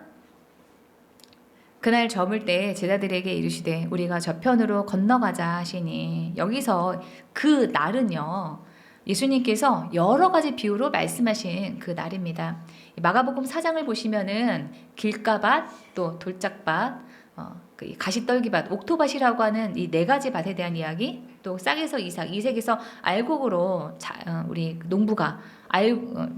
Speaker 2: 그날 저물 때 제자들에게 이르시되 우리가 저편으로 건너가자 하시니 여기서 그 날은요 예수님께서 여러 가지 비유로 말씀하신 그 날입니다. 마가복음 4장을 보시면은 길가밭 또 돌짝밭 그 가시떨기밭, 옥토밭이라고 하는 이 4가지 밭에 대한 이야기, 또 싹에서 이삭, 이색에서 알곡으로 우리 농부가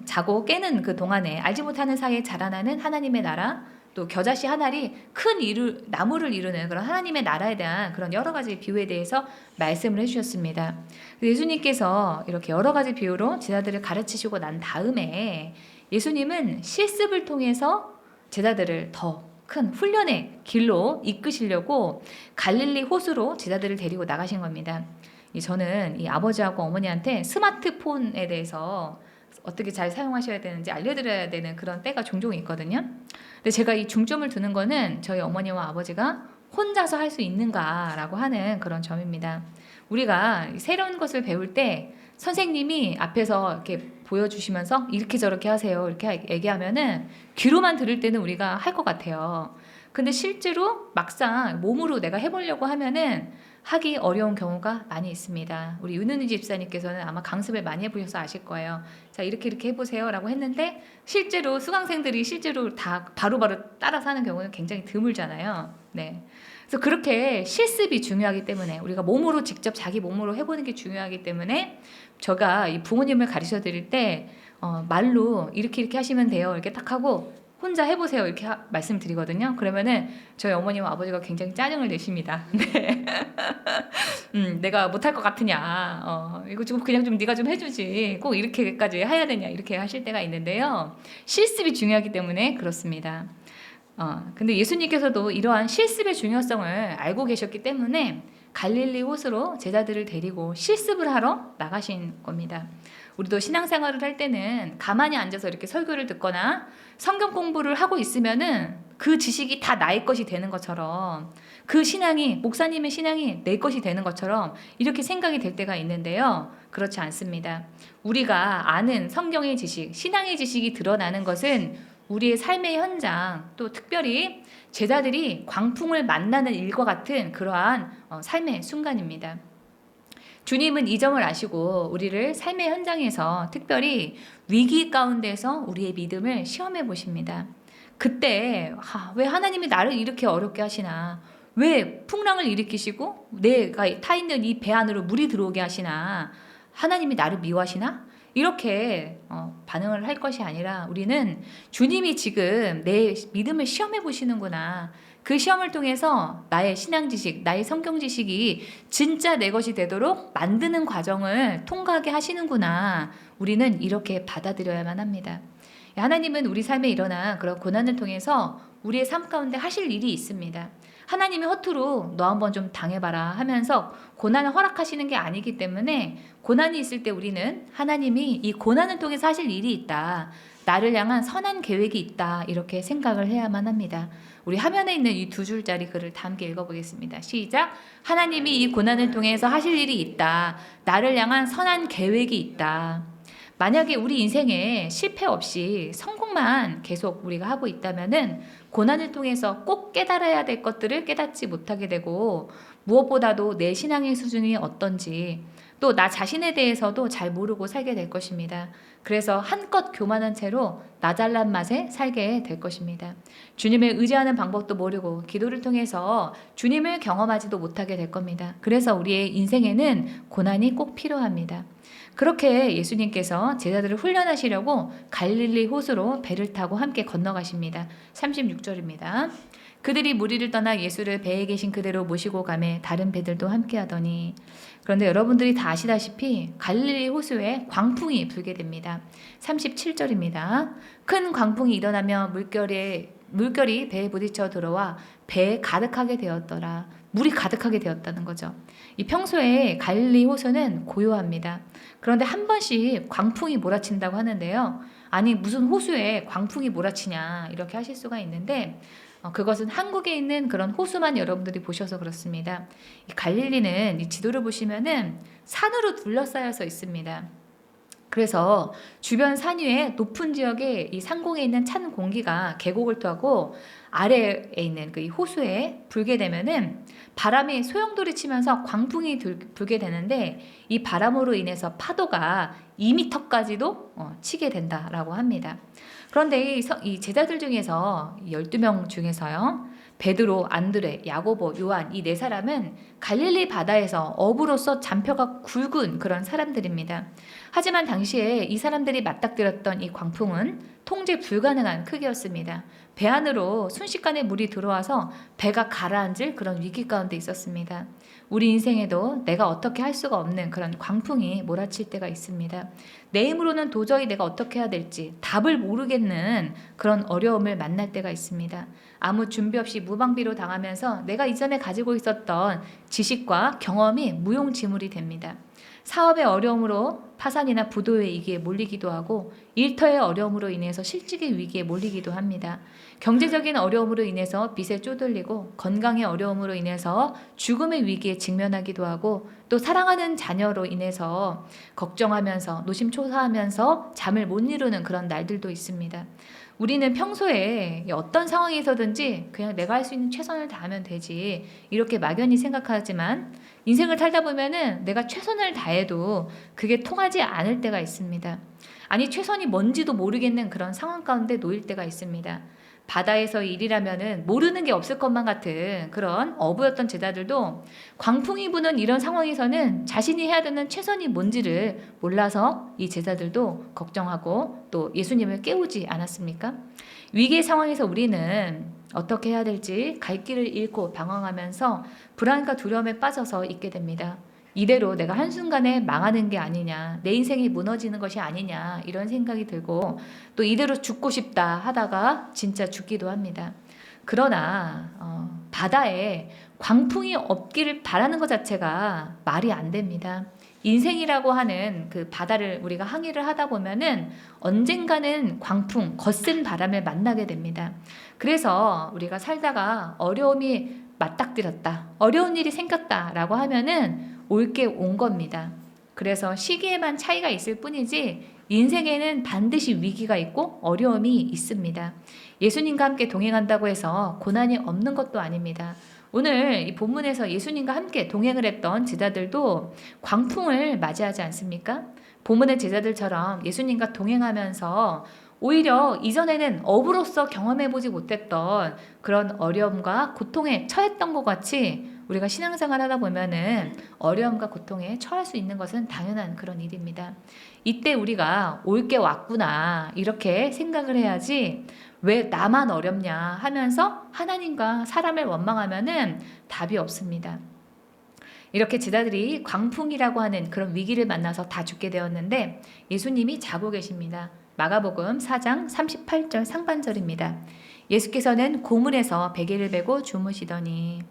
Speaker 2: 자고 깨는 그 동안에 알지 못하는 사이에 자라나는 하나님의 나라, 또 겨자씨 한 알이 큰 나무를 이루는 그런 하나님의 나라에 대한 그런 여러 가지 비유에 대해서 말씀을 해주셨습니다. 예수님께서 이렇게 여러 가지 비유로 제자들을 가르치시고 난 다음에 예수님은 실습을 통해서 제자들을 더 큰 훈련의 길로 이끄시려고 갈릴리 호수로 제자들을 데리고 나가신 겁니다. 저는 이 아버지하고 어머니한테 스마트폰에 대해서 어떻게 잘 사용하셔야 되는지 알려드려야 되는 그런 때가 종종 있거든요. 근데 제가 이 중점을 두는 거는 저희 어머니와 아버지가 혼자서 할 수 있는가라고 하는 그런 점입니다. 우리가 새로운 것을 배울 때 선생님이 앞에서 이렇게 보여주시면서 이렇게 저렇게 하세요 이렇게 얘기하면은 귀로만 들을 때는 우리가 할 것 같아요. 근데 실제로 막상 몸으로 내가 해보려고 하면은 하기 어려운 경우가 많이 있습니다. 우리 윤은희 집사님께서는 아마 강습을 많이 해보셔서 아실 거예요. 자 이렇게 해보세요 라고 했는데 실제로 수강생들이 실제로 다 바로바로 따라서 하는 경우는 굉장히 드물잖아요. 네. 그래서 그렇게 실습이 중요하기 때문에 우리가 몸으로 직접 자기 몸으로 해보는 게 중요하기 때문에 제가 이 부모님을 가르쳐 드릴 때 말로 이렇게 하시면 돼요 이렇게 딱 하고 혼자 해보세요 이렇게 말씀드리거든요. 그러면은 저희 어머니와 아버지가 굉장히 짜증을 내십니다. 네. 내가 못할 것 같으냐 이거 좀 그냥 좀 네가 좀 해주지 꼭 이렇게까지 해야 되냐 이렇게 하실 때가 있는데요. 실습이 중요하기 때문에 그렇습니다. 근데 예수님께서도 이러한 실습의 중요성을 알고 계셨기 때문에 갈릴리 호수로 제자들을 데리고 실습을 하러 나가신 겁니다. 우리도 신앙생활을 할 때는 가만히 앉아서 이렇게 설교를 듣거나 성경 공부를 하고 있으면은 그 지식이 다 나의 것이 되는 것처럼 그 신앙이 목사님의 신앙이 내 것이 되는 것처럼 이렇게 생각이 될 때가 있는데요. 그렇지 않습니다. 우리가 아는 성경의 지식, 신앙의 지식이 드러나는 것은 우리의 삶의 현장 또 특별히 제자들이 광풍을 만나는 일과 같은 그러한 삶의 순간입니다. 주님은 이 점을 아시고 우리를 삶의 현장에서 특별히 위기 가운데서 우리의 믿음을 시험해 보십니다. 그때 왜 하나님이 나를 이렇게 어렵게 하시나? 왜 풍랑을 일으키시고 내가 타 있는 이 배 안으로 물이 들어오게 하시나? 하나님이 나를 미워하시나? 이렇게 반응을 할 것이 아니라 우리는 주님이 지금 내 믿음을 시험해 보시는구나. 그 시험을 통해서 나의 신앙 지식, 나의 성경 지식이 진짜 내 것이 되도록 만드는 과정을 통과하게 하시는구나. 우리는 이렇게 받아들여야만 합니다. 하나님은 우리 삶에 일어난 그런 고난을 통해서 우리의 삶 가운데 하실 일이 있습니다. 하나님이 허투루 너 한번 좀 당해봐라 하면서 고난을 허락하시는 게 아니기 때문에 고난이 있을 때 우리는 하나님이 이 고난을 통해서 하실 일이 있다. 나를 향한 선한 계획이 있다. 이렇게 생각을 해야만 합니다. 우리 화면에 있는 이 2줄짜리 글을 다 함께 읽어보겠습니다. 시작. 하나님이 이 고난을 통해서 하실 일이 있다. 나를 향한 선한 계획이 있다. 만약에 우리 인생에 실패 없이 성공만 계속 우리가 하고 있다면은 고난을 통해서 꼭 깨달아야 될 것들을 깨닫지 못하게 되고 무엇보다도 내 신앙의 수준이 어떤지 또 나 자신에 대해서도 잘 모르고 살게 될 것입니다. 그래서 한껏 교만한 채로 나 잘난 맛에 살게 될 것입니다. 주님을 의지하는 방법도 모르고 기도를 통해서 주님을 경험하지도 못하게 될 겁니다. 그래서 우리의 인생에는 고난이 꼭 필요합니다. 그렇게 예수님께서 제자들을 훈련하시려고 갈릴리 호수로 배를 타고 함께 건너가십니다. 36절입니다. 그들이 무리를 떠나 예수를 배에 계신 그대로 모시고 가매 다른 배들도 함께하더니. 그런데 여러분들이 다 아시다시피 갈릴리 호수에 광풍이 불게 됩니다. 37절입니다. 큰 광풍이 일어나며 물결이 배에 부딪혀 들어와 배에 가득하게 되었더라. 물이 가득하게 되었다는 거죠. 이 평소에 갈릴리 호수는 고요합니다. 그런데 한 번씩 광풍이 몰아친다고 하는데요. 아니 무슨 호수에 광풍이 몰아치냐 이렇게 하실 수가 있는데 그것은 한국에 있는 그런 호수만 여러분들이 보셔서 그렇습니다. 이 갈릴리는 이 지도를 보시면은 산으로 둘러싸여서 있습니다. 그래서 주변 산 위에 높은 지역에 이 상공에 있는 찬 공기가 계곡을 타고 아래에 있는 그 이 호수에 불게 되면은 바람이 소용돌이 치면서 광풍이 불게 되는데 이 바람으로 인해서 파도가 2m까지도 치게 된다라고 합니다. 그런데 이 제자들 중에서 12명 중에서요. 베드로, 안드레, 야고보, 요한 이 네 사람은 갈릴리 바다에서 어부로서 잔뼈가 굵은 그런 사람들입니다. 하지만 당시에 이 사람들이 맞닥뜨렸던 이 광풍은 통제 불가능한 크기였습니다. 배 안으로 순식간에 물이 들어와서 배가 가라앉을 그런 위기 가운데 있었습니다. 우리 인생에도 내가 어떻게 할 수가 없는 그런 광풍이 몰아칠 때가 있습니다. 내 힘으로는 도저히 내가 어떻게 해야 될지 답을 모르겠는 그런 어려움을 만날 때가 있습니다. 아무 준비 없이 무방비로 당하면서 내가 이전에 가지고 있었던 지식과 경험이 무용지물이 됩니다. 사업의 어려움으로 파산이나 부도의 위기에 몰리기도 하고 일터의 어려움으로 인해서 실직의 위기에 몰리기도 합니다. 경제적인 어려움으로 인해서 빚에 쪼들리고 건강의 어려움으로 인해서 죽음의 위기에 직면하기도 하고 또 사랑하는 자녀로 인해서 걱정하면서 노심초사하면서 잠을 못 이루는 그런 날들도 있습니다. 우리는 평소에 어떤 상황에서든지 그냥 내가 할 수 있는 최선을 다하면 되지 이렇게 막연히 생각하지만 인생을 살다 보면은 내가 최선을 다해도 그게 통하지 않을 때가 있습니다. 아니 최선이 뭔지도 모르겠는 그런 상황 가운데 놓일 때가 있습니다. 바다에서 일이라면은 모르는 게 없을 것만 같은 그런 어부였던 제자들도 광풍이 부는 이런 상황에서는 자신이 해야 되는 최선이 뭔지를 몰라서 이 제자들도 걱정하고 또 예수님을 깨우지 않았습니까? 위기의 상황에서 우리는 어떻게 해야 될지 갈 길을 잃고 방황하면서 불안과 두려움에 빠져서 있게 됩니다. 이대로 내가 한순간에 망하는 게 아니냐, 내 인생이 무너지는 것이 아니냐 이런 생각이 들고 또 이대로 죽고 싶다 하다가 진짜 죽기도 합니다. 그러나 바다에 광풍이 없기를 바라는 것 자체가 말이 안 됩니다. 인생이라고 하는 그 바다를 우리가 항해를 하다 보면은 언젠가는 광풍, 거센 바람을 만나게 됩니다. 그래서 우리가 살다가 어려움이 맞닥뜨렸다, 어려운 일이 생겼다라고 하면은 올 게 온 겁니다. 그래서 시기에만 차이가 있을 뿐이지 인생에는 반드시 위기가 있고 어려움이 있습니다. 예수님과 함께 동행한다고 해서 고난이 없는 것도 아닙니다. 오늘 이 본문에서 예수님과 함께 동행을 했던 제자들도 광풍을 맞이하지 않습니까? 본문의 제자들처럼 예수님과 동행하면서 오히려 이전에는 어부로서 경험해보지 못했던 그런 어려움과 고통에 처했던 것 같이 우리가 신앙생활 하다 보면은 어려움과 고통에 처할 수 있는 것은 당연한 그런 일입니다. 이때 우리가 올 게 왔구나 이렇게 생각을 해야지 왜 나만 어렵냐 하면서 하나님과 사람을 원망하면은 답이 없습니다. 이렇게 제자들이 광풍이라고 하는 그런 위기를 만나서 다 죽게 되었는데 예수님이 자고 계십니다. 마가복음 4장 38절 상반절입니다. 예수께서는 고문에서 베개를 베고 주무시더니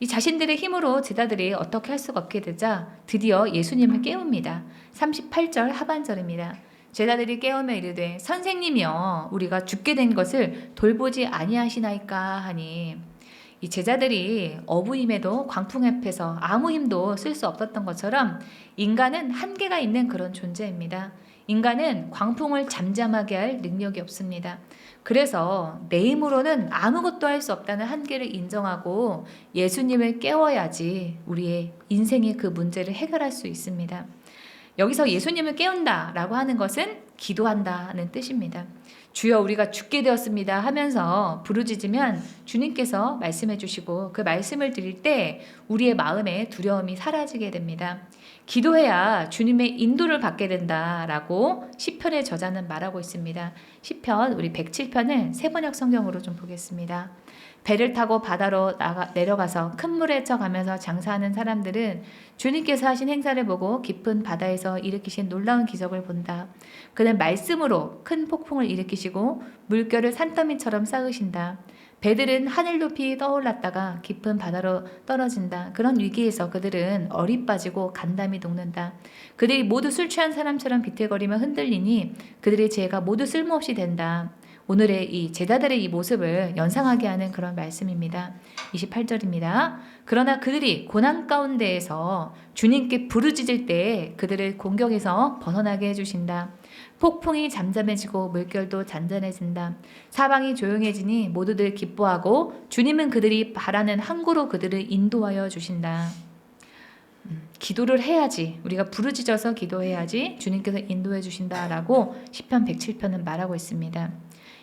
Speaker 2: 이 자신들의 힘으로 제자들이 어떻게 할 수가 없게 되자 드디어 예수님을 깨웁니다. 38절 하반절입니다. 제자들이 깨우며 이르되 선생님이여 우리가 죽게 된 것을 돌보지 아니하시나이까 하니 이 제자들이 어부임에도 광풍 앞에서 아무 힘도 쓸 수 없었던 것처럼 인간은 한계가 있는 그런 존재입니다. 인간은 광풍을 잠잠하게 할 능력이 없습니다. 그래서 내 힘으로는 아무것도 할 수 없다는 한계를 인정하고 예수님을 깨워야지 우리의 인생의 그 문제를 해결할 수 있습니다. 여기서 예수님을 깨운다라고 하는 것은 기도한다는 뜻입니다. 주여 우리가 죽게 되었습니다 하면서 부르짖으면 주님께서 말씀해 주시고 그 말씀을 드릴 때 우리의 마음에 두려움이 사라지게 됩니다. 기도해야 주님의 인도를 받게 된다라고 시편의 저자는 말하고 있습니다. 시편 우리 107편을 세번역 성경으로 좀 보겠습니다. 배를 타고 바다로 내려가서 큰 물에 헤쳐가면서 장사하는 사람들은 주님께서 하신 행사를 보고 깊은 바다에서 일으키신 놀라운 기적을 본다. 그는 말씀으로 큰 폭풍을 일으키시고 물결을 산더미처럼 쌓으신다. 배들은 하늘 높이 떠올랐다가 깊은 바다로 떨어진다. 그런 위기에서 그들은 얼이 빠지고 간담이 녹는다. 그들이 모두 술 취한 사람처럼 비틀거리며 흔들리니 그들의 지혜가 모두 쓸모없이 된다. 오늘의 이 제자들의 이 모습을 연상하게 하는 그런 말씀입니다. 28절입니다. 그러나 그들이 고난 가운데에서 주님께 부르짖을 때 그들을 공격에서 벗어나게 해주신다. 폭풍이 잠잠해지고 물결도 잔잔해진다. 사방이 조용해지니 모두들 기뻐하고 주님은 그들이 바라는 항구로 그들을 인도하여 주신다. 기도를 해야지, 우리가 부르짖어서 기도해야지 주님께서 인도해 주신다라고 시편 107편은 말하고 있습니다.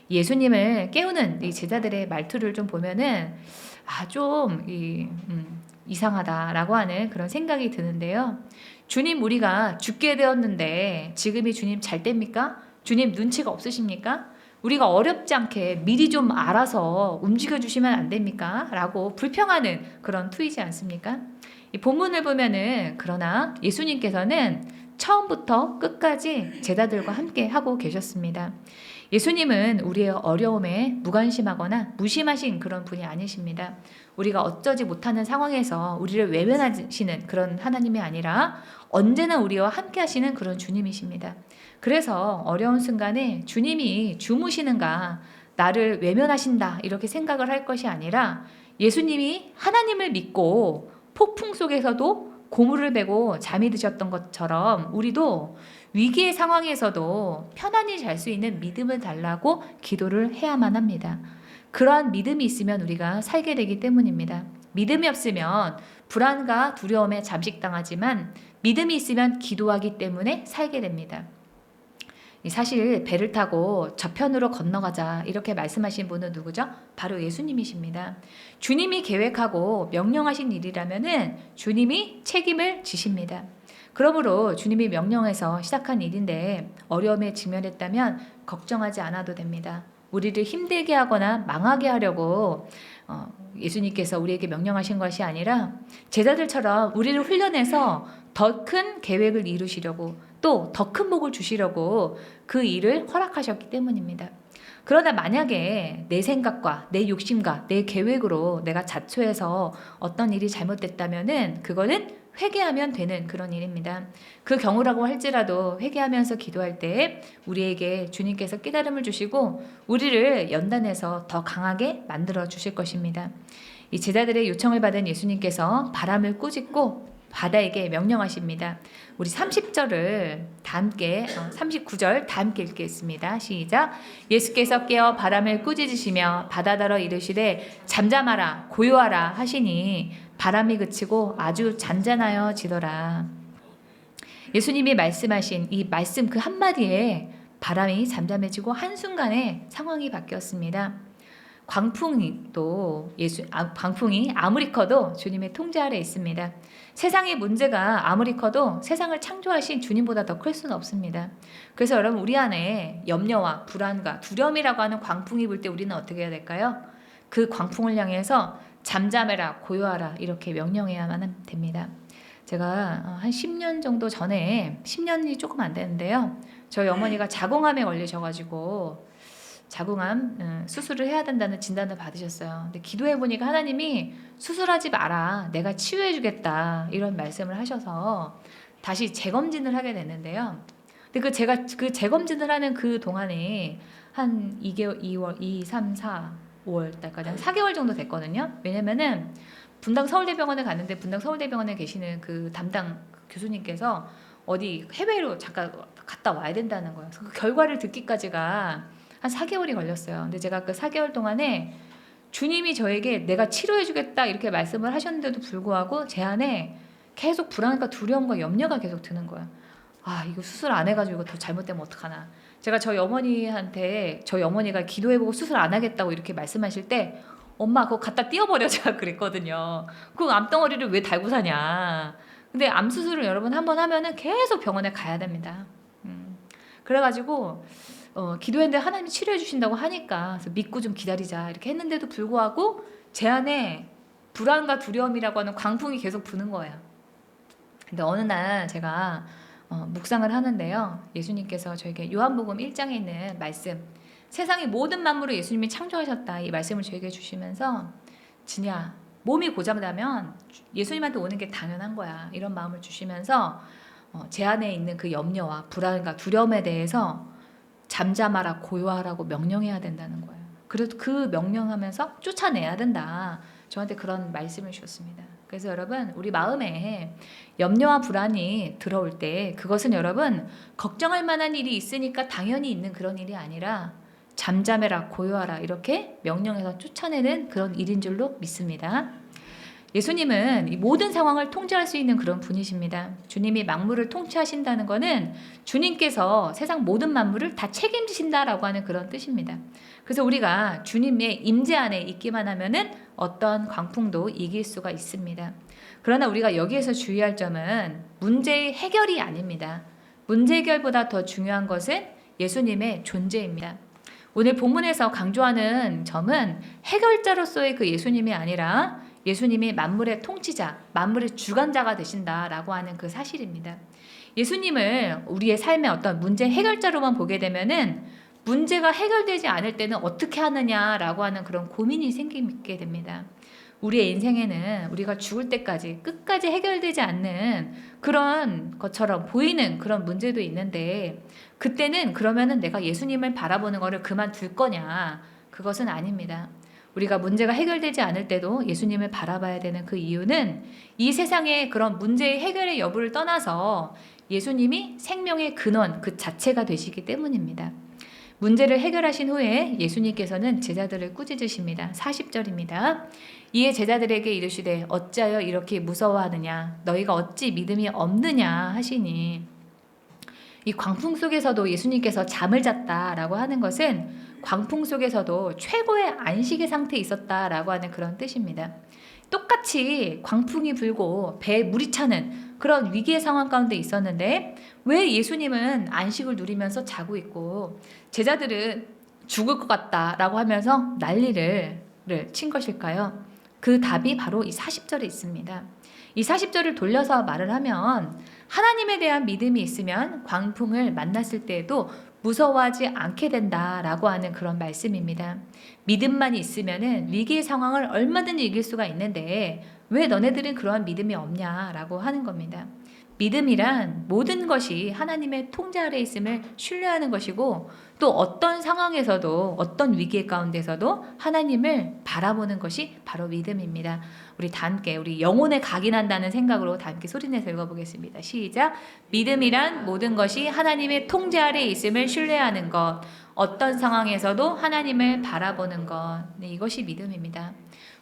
Speaker 2: 예수님을 깨우는 이 제자들의 말투를 좀 보면은 좀 이상하다라고 하는 그런 생각이 드는데요. 주님 우리가 죽게 되었는데 지금이 주님 잘 때입니까? 주님 눈치가 없으십니까? 우리가 어렵지 않게 미리 좀 알아서 움직여 주시면 안 됩니까? 라고 불평하는 그런 투이지 않습니까? 이 본문을 보면은 그러나 예수님께서는 처음부터 끝까지 제자들과 함께 하고 계셨습니다. 예수님은 우리의 어려움에 무관심하거나 무심하신 그런 분이 아니십니다. 우리가 어쩌지 못하는 상황에서 우리를 외면하시는 그런 하나님이 아니라 언제나 우리와 함께 하시는 그런 주님이십니다. 그래서 어려운 순간에 주님이 주무시는가, 나를 외면하신다 이렇게 생각을 할 것이 아니라 예수님이 하나님을 믿고 폭풍 속에서도 고물을 베고 잠이 드셨던 것처럼 우리도 위기의 상황에서도 편안히 잘 수 있는 믿음을 달라고 기도를 해야만 합니다. 그러한 믿음이 있으면 우리가 살게 되기 때문입니다. 믿음이 없으면 불안과 두려움에 잠식당하지만 믿음이 있으면 기도하기 때문에 살게 됩니다. 사실 배를 타고 저편으로 건너가자 이렇게 말씀하신 분은 누구죠? 바로 예수님이십니다. 주님이 계획하고 명령하신 일이라면은 주님이 책임을 지십니다. 그러므로 주님이 명령해서 시작한 일인데 어려움에 직면했다면 걱정하지 않아도 됩니다. 우리를 힘들게 하거나 망하게 하려고 예수님께서 우리에게 명령하신 것이 아니라 제자들처럼 우리를 훈련해서 더 큰 계획을 이루시려고 또 더 큰 복을 주시려고 그 일을 허락하셨기 때문입니다. 그러나 만약에 내 생각과 내 욕심과 내 계획으로 내가 자초해서 어떤 일이 잘못됐다면은 그거는 회개하면 되는 그런 일입니다. 그 경우라고 할지라도 회개하면서 기도할 때 우리에게 주님께서 깨달음을 주시고 우리를 연단해서 더 강하게 만들어 주실 것입니다. 이 제자들의 요청을 받은 예수님께서 바람을 꾸짖고 바다에게 명령하십니다. 우리 30절을 다 함께 39절 다 함께 읽겠습니다. 시작. 예수께서 깨어 바람을 꾸짖으시며 바다더러 이르시되 잠잠하라 고요하라 하시니 바람이 그치고 아주 잔잔하여지더라. 예수님이 말씀하신 이 말씀 그 한마디에 바람이 잠잠해지고 한순간에 상황이 바뀌었습니다. 광풍이 아무리 커도 주님의 통제 아래 있습니다. 세상의 문제가 아무리 커도 세상을 창조하신 주님보다 더 클 수는 없습니다. 그래서 여러분 우리 안에 염려와 불안과 두려움이라고 하는 광풍이 불 때 우리는 어떻게 해야 될까요? 그 광풍을 향해서 잠잠해라 고요하라 이렇게 명령해야만 됩니다. 제가 한 10년 정도 전에 10년이 조금 안 되는데요. 저희 어머니가 자궁암에 걸리셔가지고 자궁암 수술을 해야 된다는 진단을 받으셨어요. 근데 기도해 보니까 하나님이 수술하지 마라, 내가 치유해 주겠다 이런 말씀을 하셔서 다시 재검진을 하게 됐는데요. 근데 제가 그 재검진을 하는 그 동안에 한 2개월, 2월, 2, 3, 4, 5월 달까지 한 4개월 정도 됐거든요. 왜냐면은 분당 서울대병원에 갔는데 분당 서울대병원에 계시는 그 담당 교수님께서 어디 해외로 잠깐 갔다 와야 된다는 거예요. 그래서 그 결과를 듣기까지가 한 4개월이 걸렸어요. 근데 제가 그 4개월 동안에 주님이 저에게 내가 치료해주겠다 이렇게 말씀을 하셨는데도 불구하고 제 안에 계속 불안과 두려움과 염려가 계속 드는 거예요. 아, 이거 수술 안 해가지고 이거 더 잘못되면 어떡하나. 제가 저희 어머니한테 저희 어머니가 기도해보고 수술 안 하겠다고 이렇게 말씀하실 때 엄마 그거 갖다 띄워버려 제가 그랬거든요. 그 암덩어리를 왜 달고 사냐. 근데 암 수술을 여러분 한번 하면은 계속 병원에 가야 됩니다. 그래가지고 기도했는데 하나님이 치료해 주신다고 하니까 그래서 믿고 좀 기다리자 이렇게 했는데도 불구하고 제 안에 불안과 두려움이라고 하는 광풍이 계속 부는 거예요. 근데 어느 날 제가 묵상을 하는데요. 예수님께서 저에게 요한복음 1장에 있는 말씀, 세상의 모든 만물을 예수님이 창조하셨다 이 말씀을 저에게 주시면서 진야 몸이 고장나면 예수님한테 오는 게 당연한 거야 이런 마음을 주시면서 제 안에 있는 그 염려와 불안과 두려움에 대해서 잠잠하라 고요하라고 명령해야 된다는 거예요. 그래도 그 명령하면서 쫓아내야 된다. 저한테 그런 말씀을 주셨습니다. 그래서 여러분 우리 마음에 염려와 불안이 들어올 때 그것은 여러분 걱정할 만한 일이 있으니까 당연히 있는 그런 일이 아니라 잠잠해라 고요하라 이렇게 명령해서 쫓아내는 그런 일인 줄로 믿습니다. 예수님은 이 모든 상황을 통제할 수 있는 그런 분이십니다. 주님이 만물을 통치하신다는 것은 주님께서 세상 모든 만물을 다 책임지신다라고 하는 그런 뜻입니다. 그래서 우리가 주님의 임재 안에 있기만 하면은 어떤 광풍도 이길 수가 있습니다. 그러나 우리가 여기에서 주의할 점은 문제의 해결이 아닙니다. 문제 해결보다 더 중요한 것은 예수님의 존재입니다. 오늘 본문에서 강조하는 점은 해결자로서의 그 예수님이 아니라 예수님이 만물의 통치자, 만물의 주관자가 되신다라고 하는 그 사실입니다. 예수님을 우리의 삶의 어떤 문제 해결자로만 보게 되면은 문제가 해결되지 않을 때는 어떻게 하느냐라고 하는 그런 고민이 생기게 됩니다. 우리의 인생에는 우리가 죽을 때까지 끝까지 해결되지 않는 그런 것처럼 보이는 그런 문제도 있는데 그때는 그러면은 내가 예수님을 바라보는 거를 그만둘 거냐? 그것은 아닙니다. 우리가 문제가 해결되지 않을 때도 예수님을 바라봐야 되는 그 이유는 이 세상의 그런 문제의 해결의 여부를 떠나서 예수님이 생명의 근원 그 자체가 되시기 때문입니다. 문제를 해결하신 후에 예수님께서는 제자들을 꾸짖으십니다. 40절입니다. 이에 제자들에게 이르시되 어찌하여 이렇게 무서워하느냐 너희가 어찌 믿음이 없느냐 하시니 이 광풍 속에서도 예수님께서 잠을 잤다라고 하는 것은 광풍 속에서도 최고의 안식의 상태에 있었다라고 하는 그런 뜻입니다. 똑같이 광풍이 불고 배에 물이 차는 그런 위기의 상황 가운데 있었는데 왜 예수님은 안식을 누리면서 자고 있고 제자들은 죽을 것 같다라고 하면서 난리를 친 것일까요? 그 답이 바로 이 40절에 있습니다. 이 40절을 돌려서 말을 하면 하나님에 대한 믿음이 있으면 광풍을 만났을 때에도 무서워하지 않게 된다라고 하는 그런 말씀입니다. 믿음만 있으면은 위기의 상황을 얼마든지 이길 수가 있는데 왜 너네들은 그러한 믿음이 없냐라고 하는 겁니다. 믿음이란 모든 것이 하나님의 통제 아래 있음을 신뢰하는 것이고 또 어떤 상황에서도 어떤 위기 가운데서도 하나님을 바라보는 것이 바로 믿음입니다. 우리 다 함께 우리 영혼에 각인한다는 생각으로 다 함께 소리내서 읽어보겠습니다. 시작. 믿음이란 모든 것이 하나님의 통제 아래 있음을 신뢰하는 것 어떤 상황에서도 하나님을 바라보는 것 네, 이것이 믿음입니다.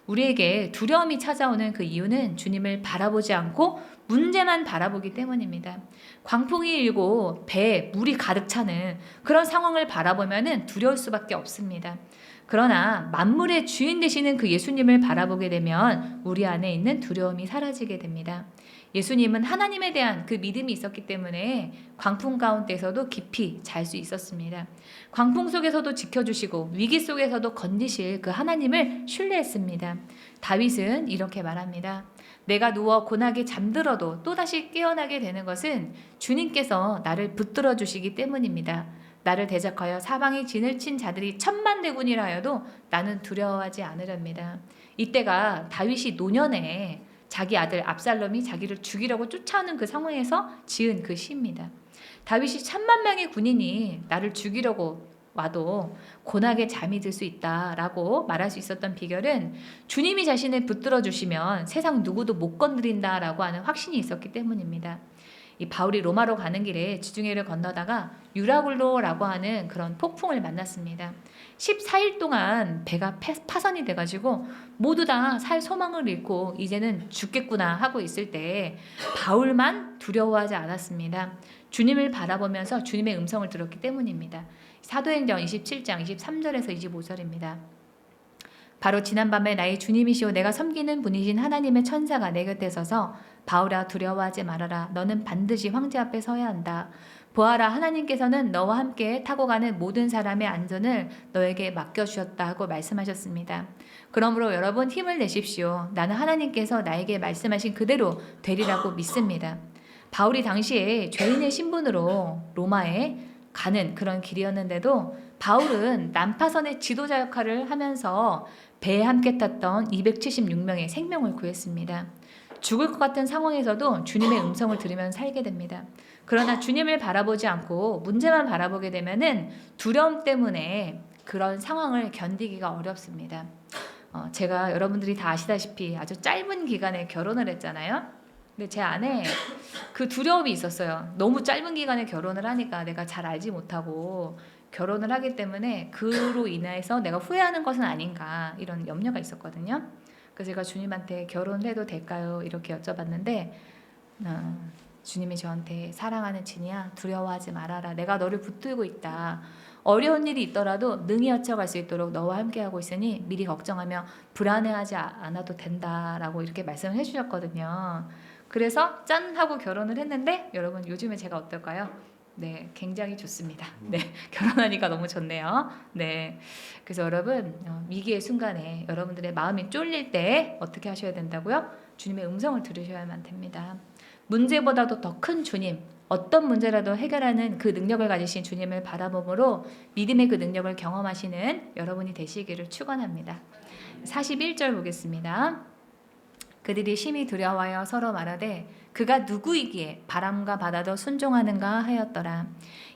Speaker 2: 우리에게 두려움이 찾아오는 그 이유는 주님을 바라보지 않고 문제만 바라보기 때문입니다. 광풍이 일고 배에 물이 가득 차는 그런 상황을 바라보면 두려울 수밖에 없습니다. 그러나 만물의 주인 되시는 그 예수님을 바라보게 되면 우리 안에 있는 두려움이 사라지게 됩니다. 예수님은 하나님에 대한 그 믿음이 있었기 때문에 광풍 가운데서도 깊이 잘 수 있었습니다. 광풍 속에서도 지켜주시고 위기 속에서도 건지실 그 하나님을 신뢰했습니다. 다윗은 이렇게 말합니다. 내가 누워 고나게 잠들어도 또다시 깨어나게 되는 것은 주님께서 나를 붙들어 주시기 때문입니다. 나를 대적하여 사방에 진을 친 자들이 천만대군이라 하여도 나는 두려워하지 않으렵니다. 이때가 다윗이 노년에 자기 아들 압살롬이 자기를 죽이려고 쫓아오는 그 상황에서 지은 그 시입니다. 다윗이 10,000,000명의 군인이 나를 죽이려고 와도 고나게 잠이 들 수 있다라고 말할 수 있었던 비결은 주님이 자신을 붙들어 주시면 세상 누구도 못 건드린다라고 하는 확신이 있었기 때문입니다. 이 바울이 로마로 가는 길에 지중해를 건너다가 유라굴로라고 하는 그런 폭풍을 만났습니다. 14일 동안 배가 파선이 돼가지고 모두 다 살 소망을 잃고 이제는 죽겠구나 하고 있을 때 바울만 두려워하지 않았습니다. 주님을 바라보면서 주님의 음성을 들었기 때문입니다. 사도행전 27장 23절에서 25절입니다. 바로 지난밤에 나의 주님이시오 내가 섬기는 분이신 하나님의 천사가 내 곁에 서서 바울아 두려워하지 말아라. 너는 반드시 황제 앞에 서야 한다. 보아라 하나님께서는 너와 함께 타고 가는 모든 사람의 안전을 너에게 맡겨주셨다 하고 말씀하셨습니다. 그러므로 여러분 힘을 내십시오. 나는 하나님께서 나에게 말씀하신 그대로 되리라고 믿습니다. 바울이 당시에 죄인의 신분으로 로마에 가는 그런 길이었는데도 바울은 난파선의 지도자 역할을 하면서 배에 함께 탔던 276명의 생명을 구했습니다. 죽을 것 같은 상황에서도 주님의 음성을 들으면 살게 됩니다. 그러나 주님을 바라보지 않고 문제만 바라보게 되면은 두려움 때문에 그런 상황을 견디기가 어렵습니다. 제가 여러분들이 다 아시다시피 아주 짧은 기간에 결혼을 했잖아요. 근데 제 안에 그 두려움이 있었어요. 너무 짧은 기간에 결혼을 하니까 내가 잘 알지 못하고 결혼을 하기 때문에 그로 인해서 내가 후회하는 것은 아닌가 이런 염려가 있었거든요. 그래서 제가 주님한테 결혼을 해도 될까요? 이렇게 여쭤봤는데 주님이 저한테 사랑하는 진이야 두려워하지 말아라. 내가 너를 붙들고 있다. 어려운 일이 있더라도 능히 헤쳐갈 수 있도록 너와 함께하고 있으니 미리 걱정하며 불안해하지 않아도 된다라고 이렇게 말씀을 해주셨거든요. 그래서 짠 하고 결혼을 했는데 여러분 요즘에 제가 어떨까요? 네, 굉장히 좋습니다. 네, 결혼하니까 너무 좋네요. 네, 그래서 여러분 위기의 순간에 여러분들의 마음이 쫄릴 때 어떻게 하셔야 된다고요? 주님의 음성을 들으셔야만 됩니다. 문제보다도 더 큰 주님, 어떤 문제라도 해결하는 그 능력을 가지신 주님을 바라봄으로 믿음의 그 능력을 경험하시는 여러분이 되시기를 축원합니다. 41절 보겠습니다. 그들이 심히 두려워하여 서로 말하되 그가 누구이기에 바람과 바다도 순종하는가 하였더라.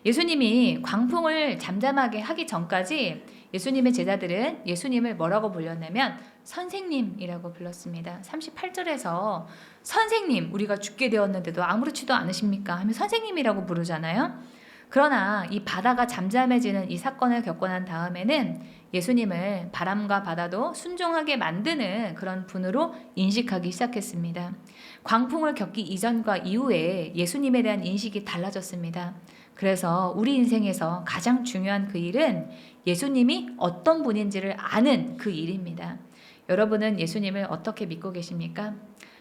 Speaker 2: 예수님이 광풍을 잠잠하게 하기 전까지 예수님의 제자들은 예수님을 뭐라고 불렀냐면 선생님이라고 불렀습니다. 38절에서 선생님 우리가 죽게 되었는데도 아무렇지도 않으십니까? 하면 선생님이라고 부르잖아요. 그러나 이 바다가 잠잠해지는 이 사건을 겪고 난 다음에는 예수님을 바람과 바다도 순종하게 만드는 그런 분으로 인식하기 시작했습니다. 광풍을 겪기 이전과 이후에 예수님에 대한 인식이 달라졌습니다. 그래서 우리 인생에서 가장 중요한 그 일은 예수님이 어떤 분인지를 아는 그 일입니다. 여러분은 예수님을 어떻게 믿고 계십니까?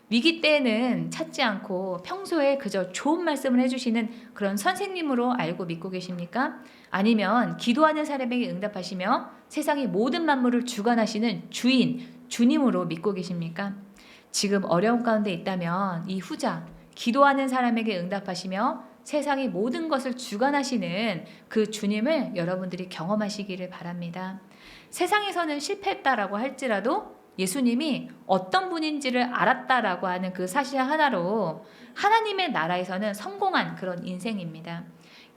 Speaker 2: 위기 때에는 찾지 않고 평소에 그저 좋은 말씀을 해주시는 그런 선생님으로 알고 믿고 계십니까? 아니면 기도하는 사람에게 응답하시며 세상의 모든 만물을 주관하시는 주인, 주님으로 믿고 계십니까? 지금 어려움 가운데 있다면 이 후자, 기도하는 사람에게 응답하시며 세상의 모든 것을 주관하시는 그 주님을 여러분들이 경험하시기를 바랍니다. 세상에서는 실패했다라고 할지라도 예수님이 어떤 분인지를 알았다라고 하는 그 사실 하나로 하나님의 나라에서는 성공한 그런 인생입니다.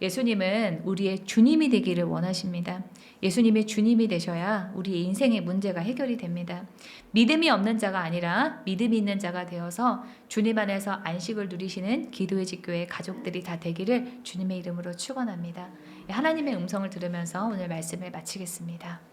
Speaker 2: 예수님은 우리의 주님이 되기를 원하십니다. 예수님이 주님이 되셔야 우리의 인생의 문제가 해결이 됩니다. 믿음이 없는 자가 아니라 믿음이 있는 자가 되어서 주님 안에서 안식을 누리시는 기도의 집교회 가족들이 다 되기를 주님의 이름으로 축원합니다. 하나님의 음성을 들으면서 오늘 말씀을 마치겠습니다.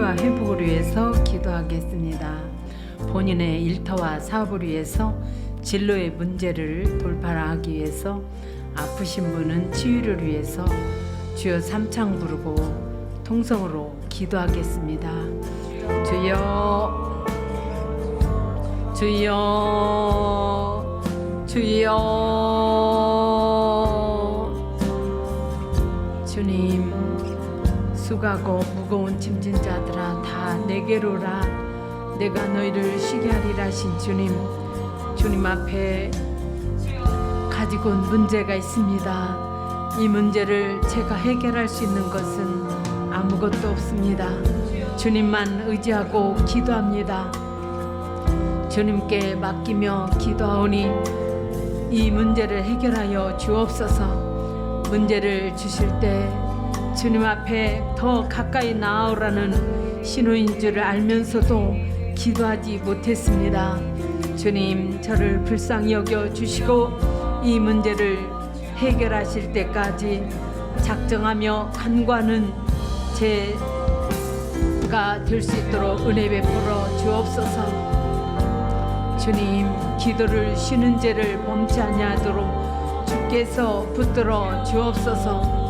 Speaker 1: 치유와 회복을 위해서 기도하겠습니다. 본인의 일터와 사업을 위해서 진로의 문제를 돌파하기 위해서 아프신 분은 치유를 위해서 주여 삼창 부르고 통성으로 기도하겠습니다. 주여 주여 주여 주님 수고하고 무거운 짐진 자들아 다 내게로라 내가 너희를 쉬게 하리라 하신 주님 앞에 가지고 온 문제가 있습니다. 이 문제를 제가 해결할 수 있는 것은 아무것도 없습니다. 주님만 의지하고 기도합니다. 주님께 맡기며 기도하오니 이 문제를 해결하여 주옵소서. 문제를 주실 때 주님 앞에 더 가까이 나아오라는 신호인 줄을 알면서도 기도하지 못했습니다. 주님 저를 불쌍히 여겨 주시고 이 문제를 해결하실 때까지 작정하며 간구하는 제가 될 수 있도록 은혜 베풀어 주옵소서. 주님 기도를 쉬는 죄를 범치 아니하도록 주께서 붙들어 주옵소서.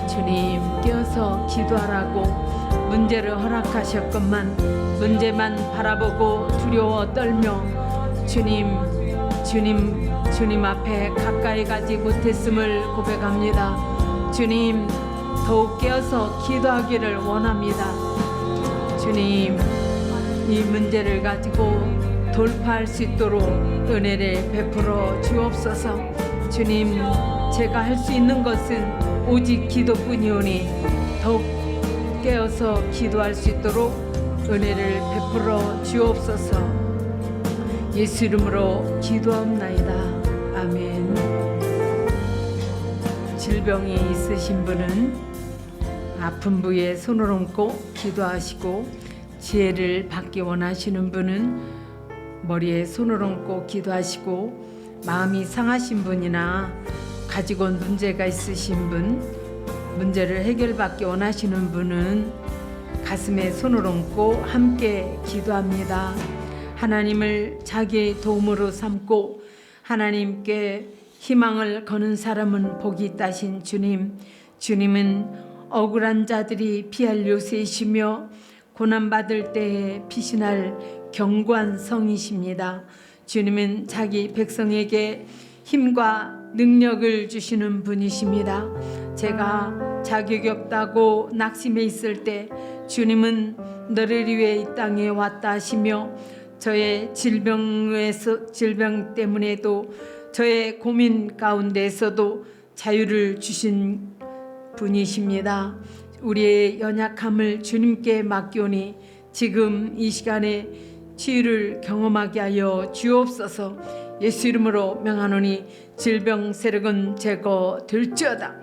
Speaker 1: 주님 깨어서 기도하라고 문제를 허락하셨건만 문제만 바라보고 두려워 떨며 주님 앞에 가까이 가지 못했음을 고백합니다. 주님 더욱 깨어서 기도하기를 원합니다. 주님 이 문제를 가지고 돌파할 수 있도록 은혜를 베풀어 주옵소서. 주님 제가 할 수 있는 것은 오직 기도뿐이오니 더욱 깨어서 기도할 수 있도록 은혜를 베풀어 주옵소서. 예수 이름으로 기도합나이다. 아멘. 질병이 있으신 분은 아픈 부위에 손을 얹고 기도하시고 지혜를 받기 원하시는 분은 머리에 손을 얹고 기도하시고 마음이 상하신 분이나 가지고 온 문제가 있으신 분 문제를 해결받기 원하시는 분은 가슴에 손을 얹고 함께 기도합니다. 하나님을 자기의 도움으로 삼고 하나님께 희망을 거는 사람은 복이 있다신 주님. 주님은 억울한 자들이 피할 요새이시며 고난받을 때에 피신할 견고한 성이십니다. 주님은 자기 백성에게 힘과 능력을 주시는 분이십니다. 제가 자격이 없다고 낙심해 있을 때 주님은 너를 위해 이 땅에 왔다 하시며 저의 질병 때문에도 저의 고민 가운데에서도 자유를 주신 분이십니다. 우리의 연약함을 주님께 맡기오니 지금 이 시간에 치유를 경험하게 하여 주옵소서. 예수 이름으로 명하노니 질병 세력은 제거될지어다.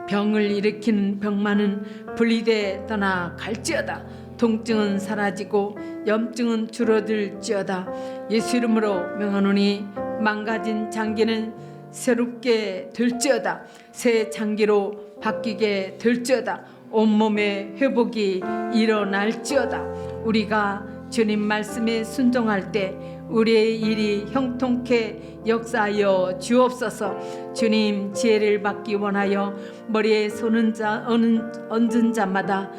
Speaker 1: 병을 일으키는 병만은 분리돼 떠나 갈지어다. 통증은 사라지고 염증은 줄어들지어다. 예수 이름으로 명하노니 망가진 장기는 새롭게 될지어다. 새 장기로 바뀌게 될지어다. 온몸의 회복이 일어날지어다. 우리가 주님 말씀에 순종할 때 우리의 일이 형통케 역사하여 주옵소서. 주님 지혜를 받기 원하여 머리에 손은 얹은 자마다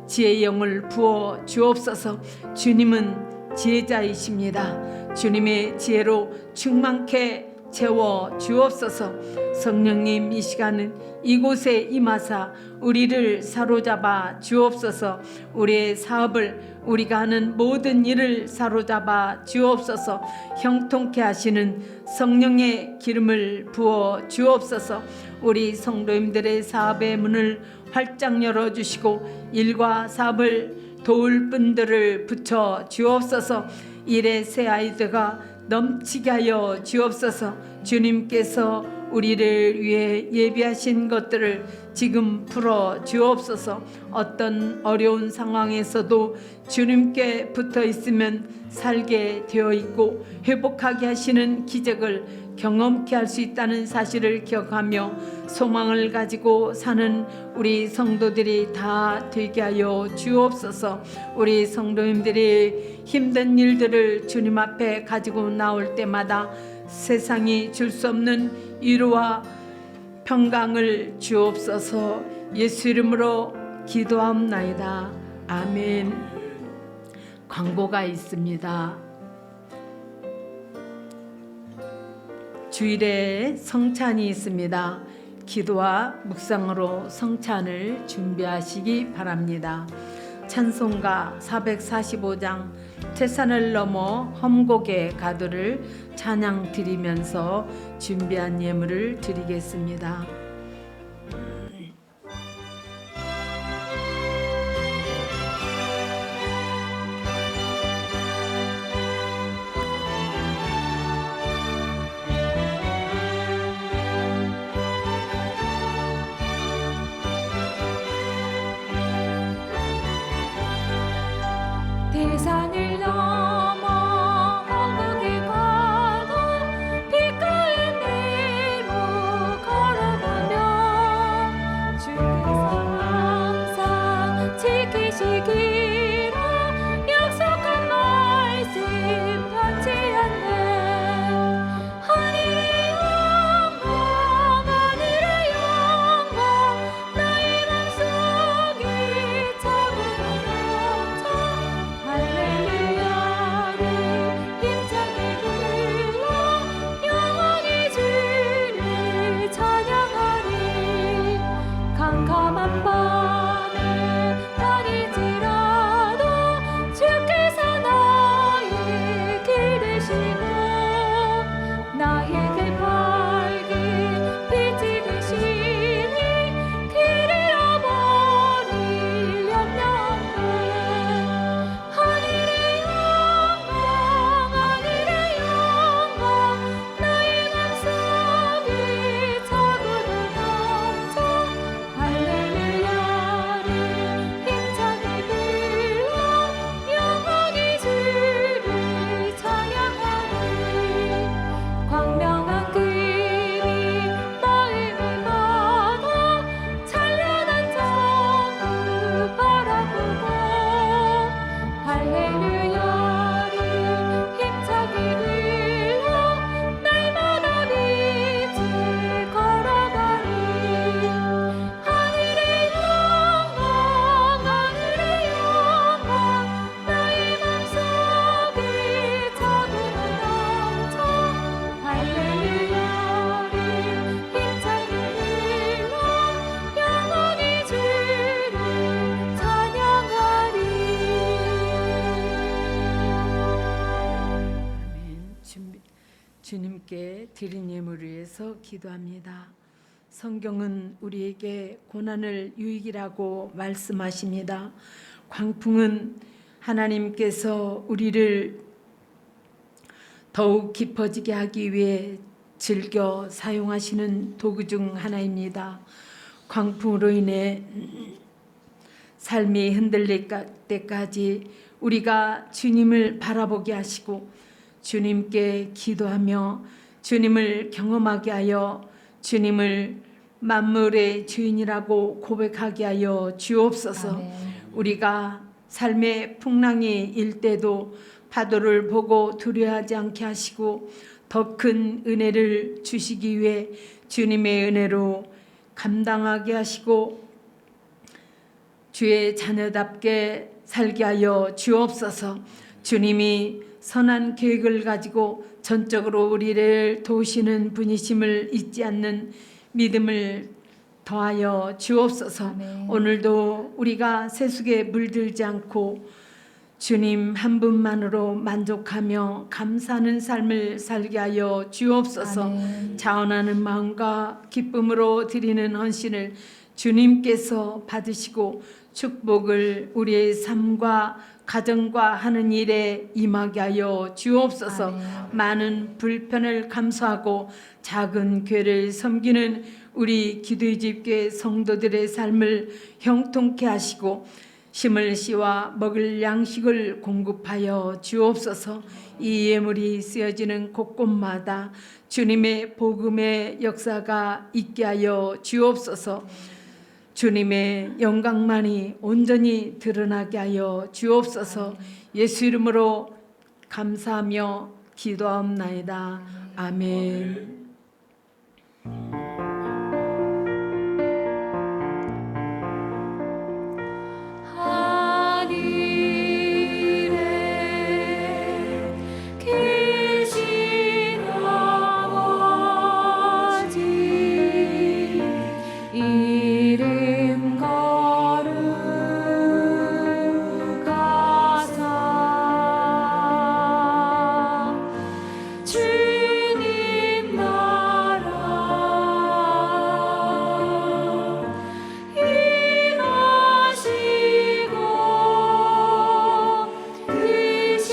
Speaker 1: 지혜의 영을 부어 주옵소서. 주님은 지혜자이십니다. 주님의 지혜로 충만케 채워 주옵소서. 성령님 이 시간은 이곳에 임하사 우리를 사로잡아 주옵소서. 우리의 사업을 우리가 하는 모든 일을 사로잡아 주옵소서. 형통케 하시는 성령의 기름을 부어 주옵소서. 우리 성도님들의 사업의 문을 활짝 열어주시고 일과 사업을 도울 분들을 붙여 주옵소서. 일의 새 아이디어가 넘치게 하여 주옵소서. 주님께서 우리를 위해 예비하신 것들을 지금 풀어 주옵소서. 어떤 어려운 상황에서도 주님께 붙어 있으면 살게 되어 있고 회복하게 하시는 기적을 경험케 할 수 있다는 사실을 기억하며 소망을 가지고 사는 우리 성도들이 다 되게 하여 주옵소서. 우리 성도님들이 힘든 일들을 주님 앞에 가지고 나올 때마다 세상이 줄 수 없는 위로와 평강을 주옵소서. 예수 이름으로 기도하옵나이다. 아멘. 광고가 있습니다. 주일에 성찬이 있습니다. 기도와 묵상으로 성찬을 준비하시기 바랍니다. 찬송가 445장 태산을 넘어 험곡에 가두를 찬양 드리면서 준비한 예물을 드리겠습니다.
Speaker 4: 대산을 넘어 험곡에 가도 빛가은 대로 걸어가며 주께서 항상 지키시기로 약속한 말씀 변치 않네. 하늘의 영광 하늘의 영광 나의 맘속에 차고도 넘쳐 할렐루야를 힘차게 불러 영원히 주를 찬양하리. 캄캄한 밤에 다닐지라도 주께서 나의 길 되시고 나의 그 밝은 빛이 되시니 길을 잃어버릴 염려 없네. 하늘의 영광 하늘의 영광 나의 맘속에 차고도 넘쳐 할렐루야를 힘차게 불러 영원히 주를 찬양하리. 광명한 그림 마음을 받아 찬란한 정부 바라보고 할렐루야를 힘차게 불러 날마다 빛을 걸어가리. 하늘의 영광 하늘의 영광 나의 맘속에 차고도 넘쳐 할렐루야를 힘차게 불러 영원히 주를 찬양하리.
Speaker 1: 아멘. 주님께 드린 예물을 위해서 기도합니다. 성경은 우리에게 고난을 유익이라고 말씀하십니다. 광풍은 하나님께서 우리를 더욱 깊어지게 하기 위해 즐겨 사용하시는 도구 중 하나입니다. 광풍으로 인해 삶이 흔들릴 때까지 우리가 주님을 바라보게 하시고 주님께 기도하며 주님을 경험하게 하여 주님을 만물의 주인이라고 고백하게 하여 주옵소서.
Speaker 2: 아멘.
Speaker 1: 우리가 삶의 풍랑이 일 때도 파도를 보고 두려워하지 않게 하시고 더 큰 은혜를 주시기 위해 주님의 은혜로 감당하게 하시고 주의 자녀답게 살게 하여 주옵소서. 주님이 선한 계획을 가지고 전적으로 우리를 도우시는 분이심을 잊지 않는 믿음을 더하여 주옵소서.
Speaker 2: 아멘.
Speaker 1: 오늘도 우리가 세속에 물들지 않고 주님 한 분만으로 만족하며 감사하는 삶을 살게 하여 주옵소서.
Speaker 2: 아멘.
Speaker 1: 자원하는 마음과 기쁨으로 드리는 헌신을 주님께서 받으시고 축복을 우리의 삶과 가정과 하는 일에 임하게 하여 주옵소서.
Speaker 2: 아멘.
Speaker 1: 많은 불편을 감수하고 작은 교회를 섬기는 우리 기도의 집교회 성도들의 삶을 형통케 하시고 심을 씨와 먹을 양식을 공급하여 주옵소서. 이 예물이 쓰여지는 곳곳마다 주님의 복음의 역사가 있게 하여 주옵소서. 주님의 영광만이 온전히 드러나게 하여 주옵소서. 예수 이름으로 감사하며 기도하옵나이다. 아멘.
Speaker 4: 하늘에 계신 아버지 이름 거룩하사 주님 나라 임하시고 뜻이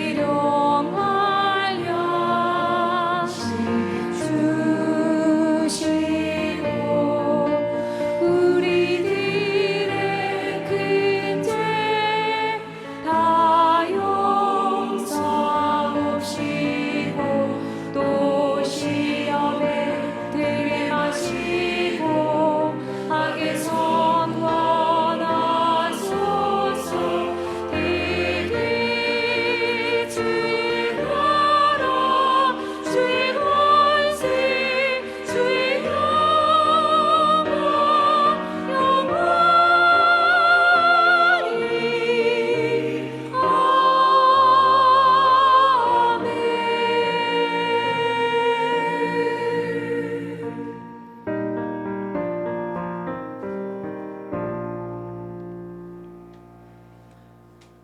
Speaker 4: 일용할 양식 주시고 우리들의 큰 죄 다 용서하옵시고 또 시험에 들게 마시고 악에서 구원하소서. 대개 주의 나라 주의 권세 주의 영광 영원히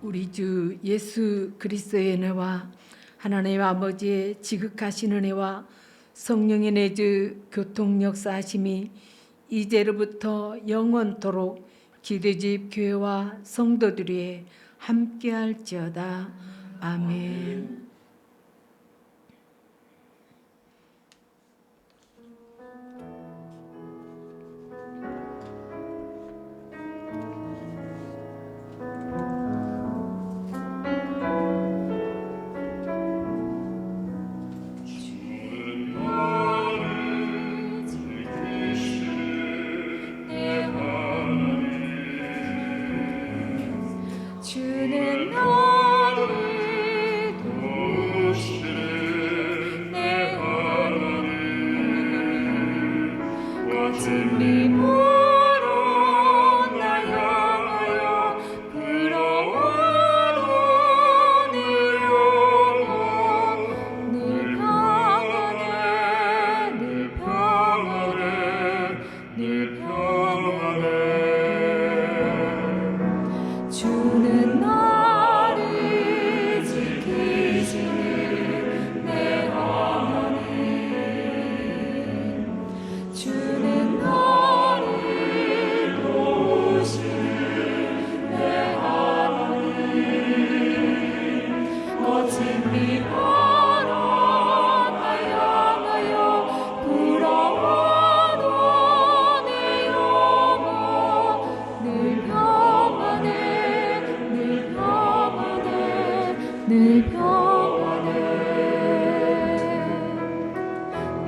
Speaker 1: 우리 주 예수 그리스도의 은혜와 하나님 아버지의 지극하신 은혜와 성령의 내주 교통 역사하심이 이제로부터 영원토록 기도집 교회와 성도들이 함께할지어다. 아멘.
Speaker 4: 주는 나를 도우시네 내 하나님 거친 미모로 날 향하여 불어와도 내 영혼 늘 평안해 늘 평안해 늘 평안해 주는 나를 지키시는 내 하나님 주는 나를 도우시는 내 하나님 거친 비바람 날 향하여 불어와도 내 영혼 늘 평안해 늘 평안해 늘 평안해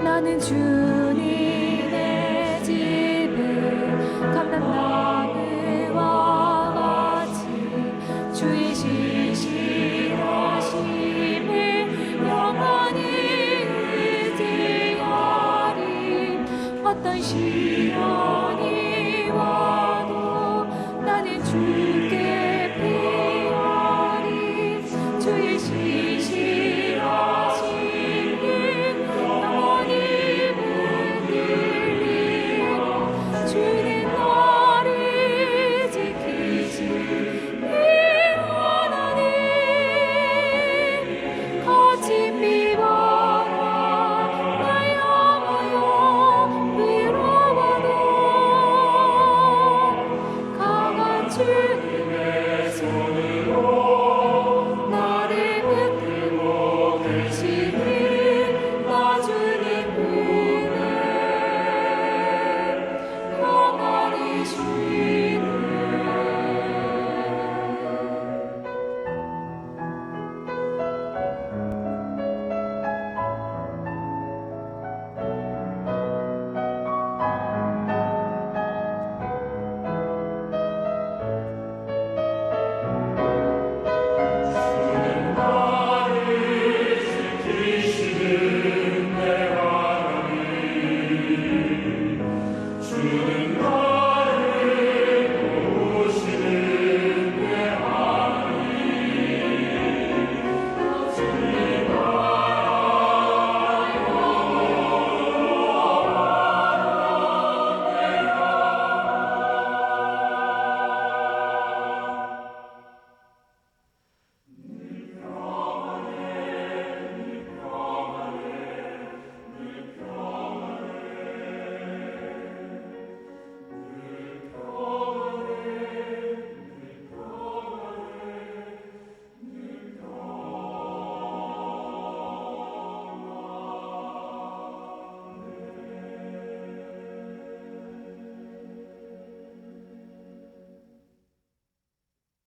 Speaker 4: 나는 주님의 집에 감람나무와 같이 주의 시시하심을 영원히 의지하리 어떤 시련이 와도 나는 주를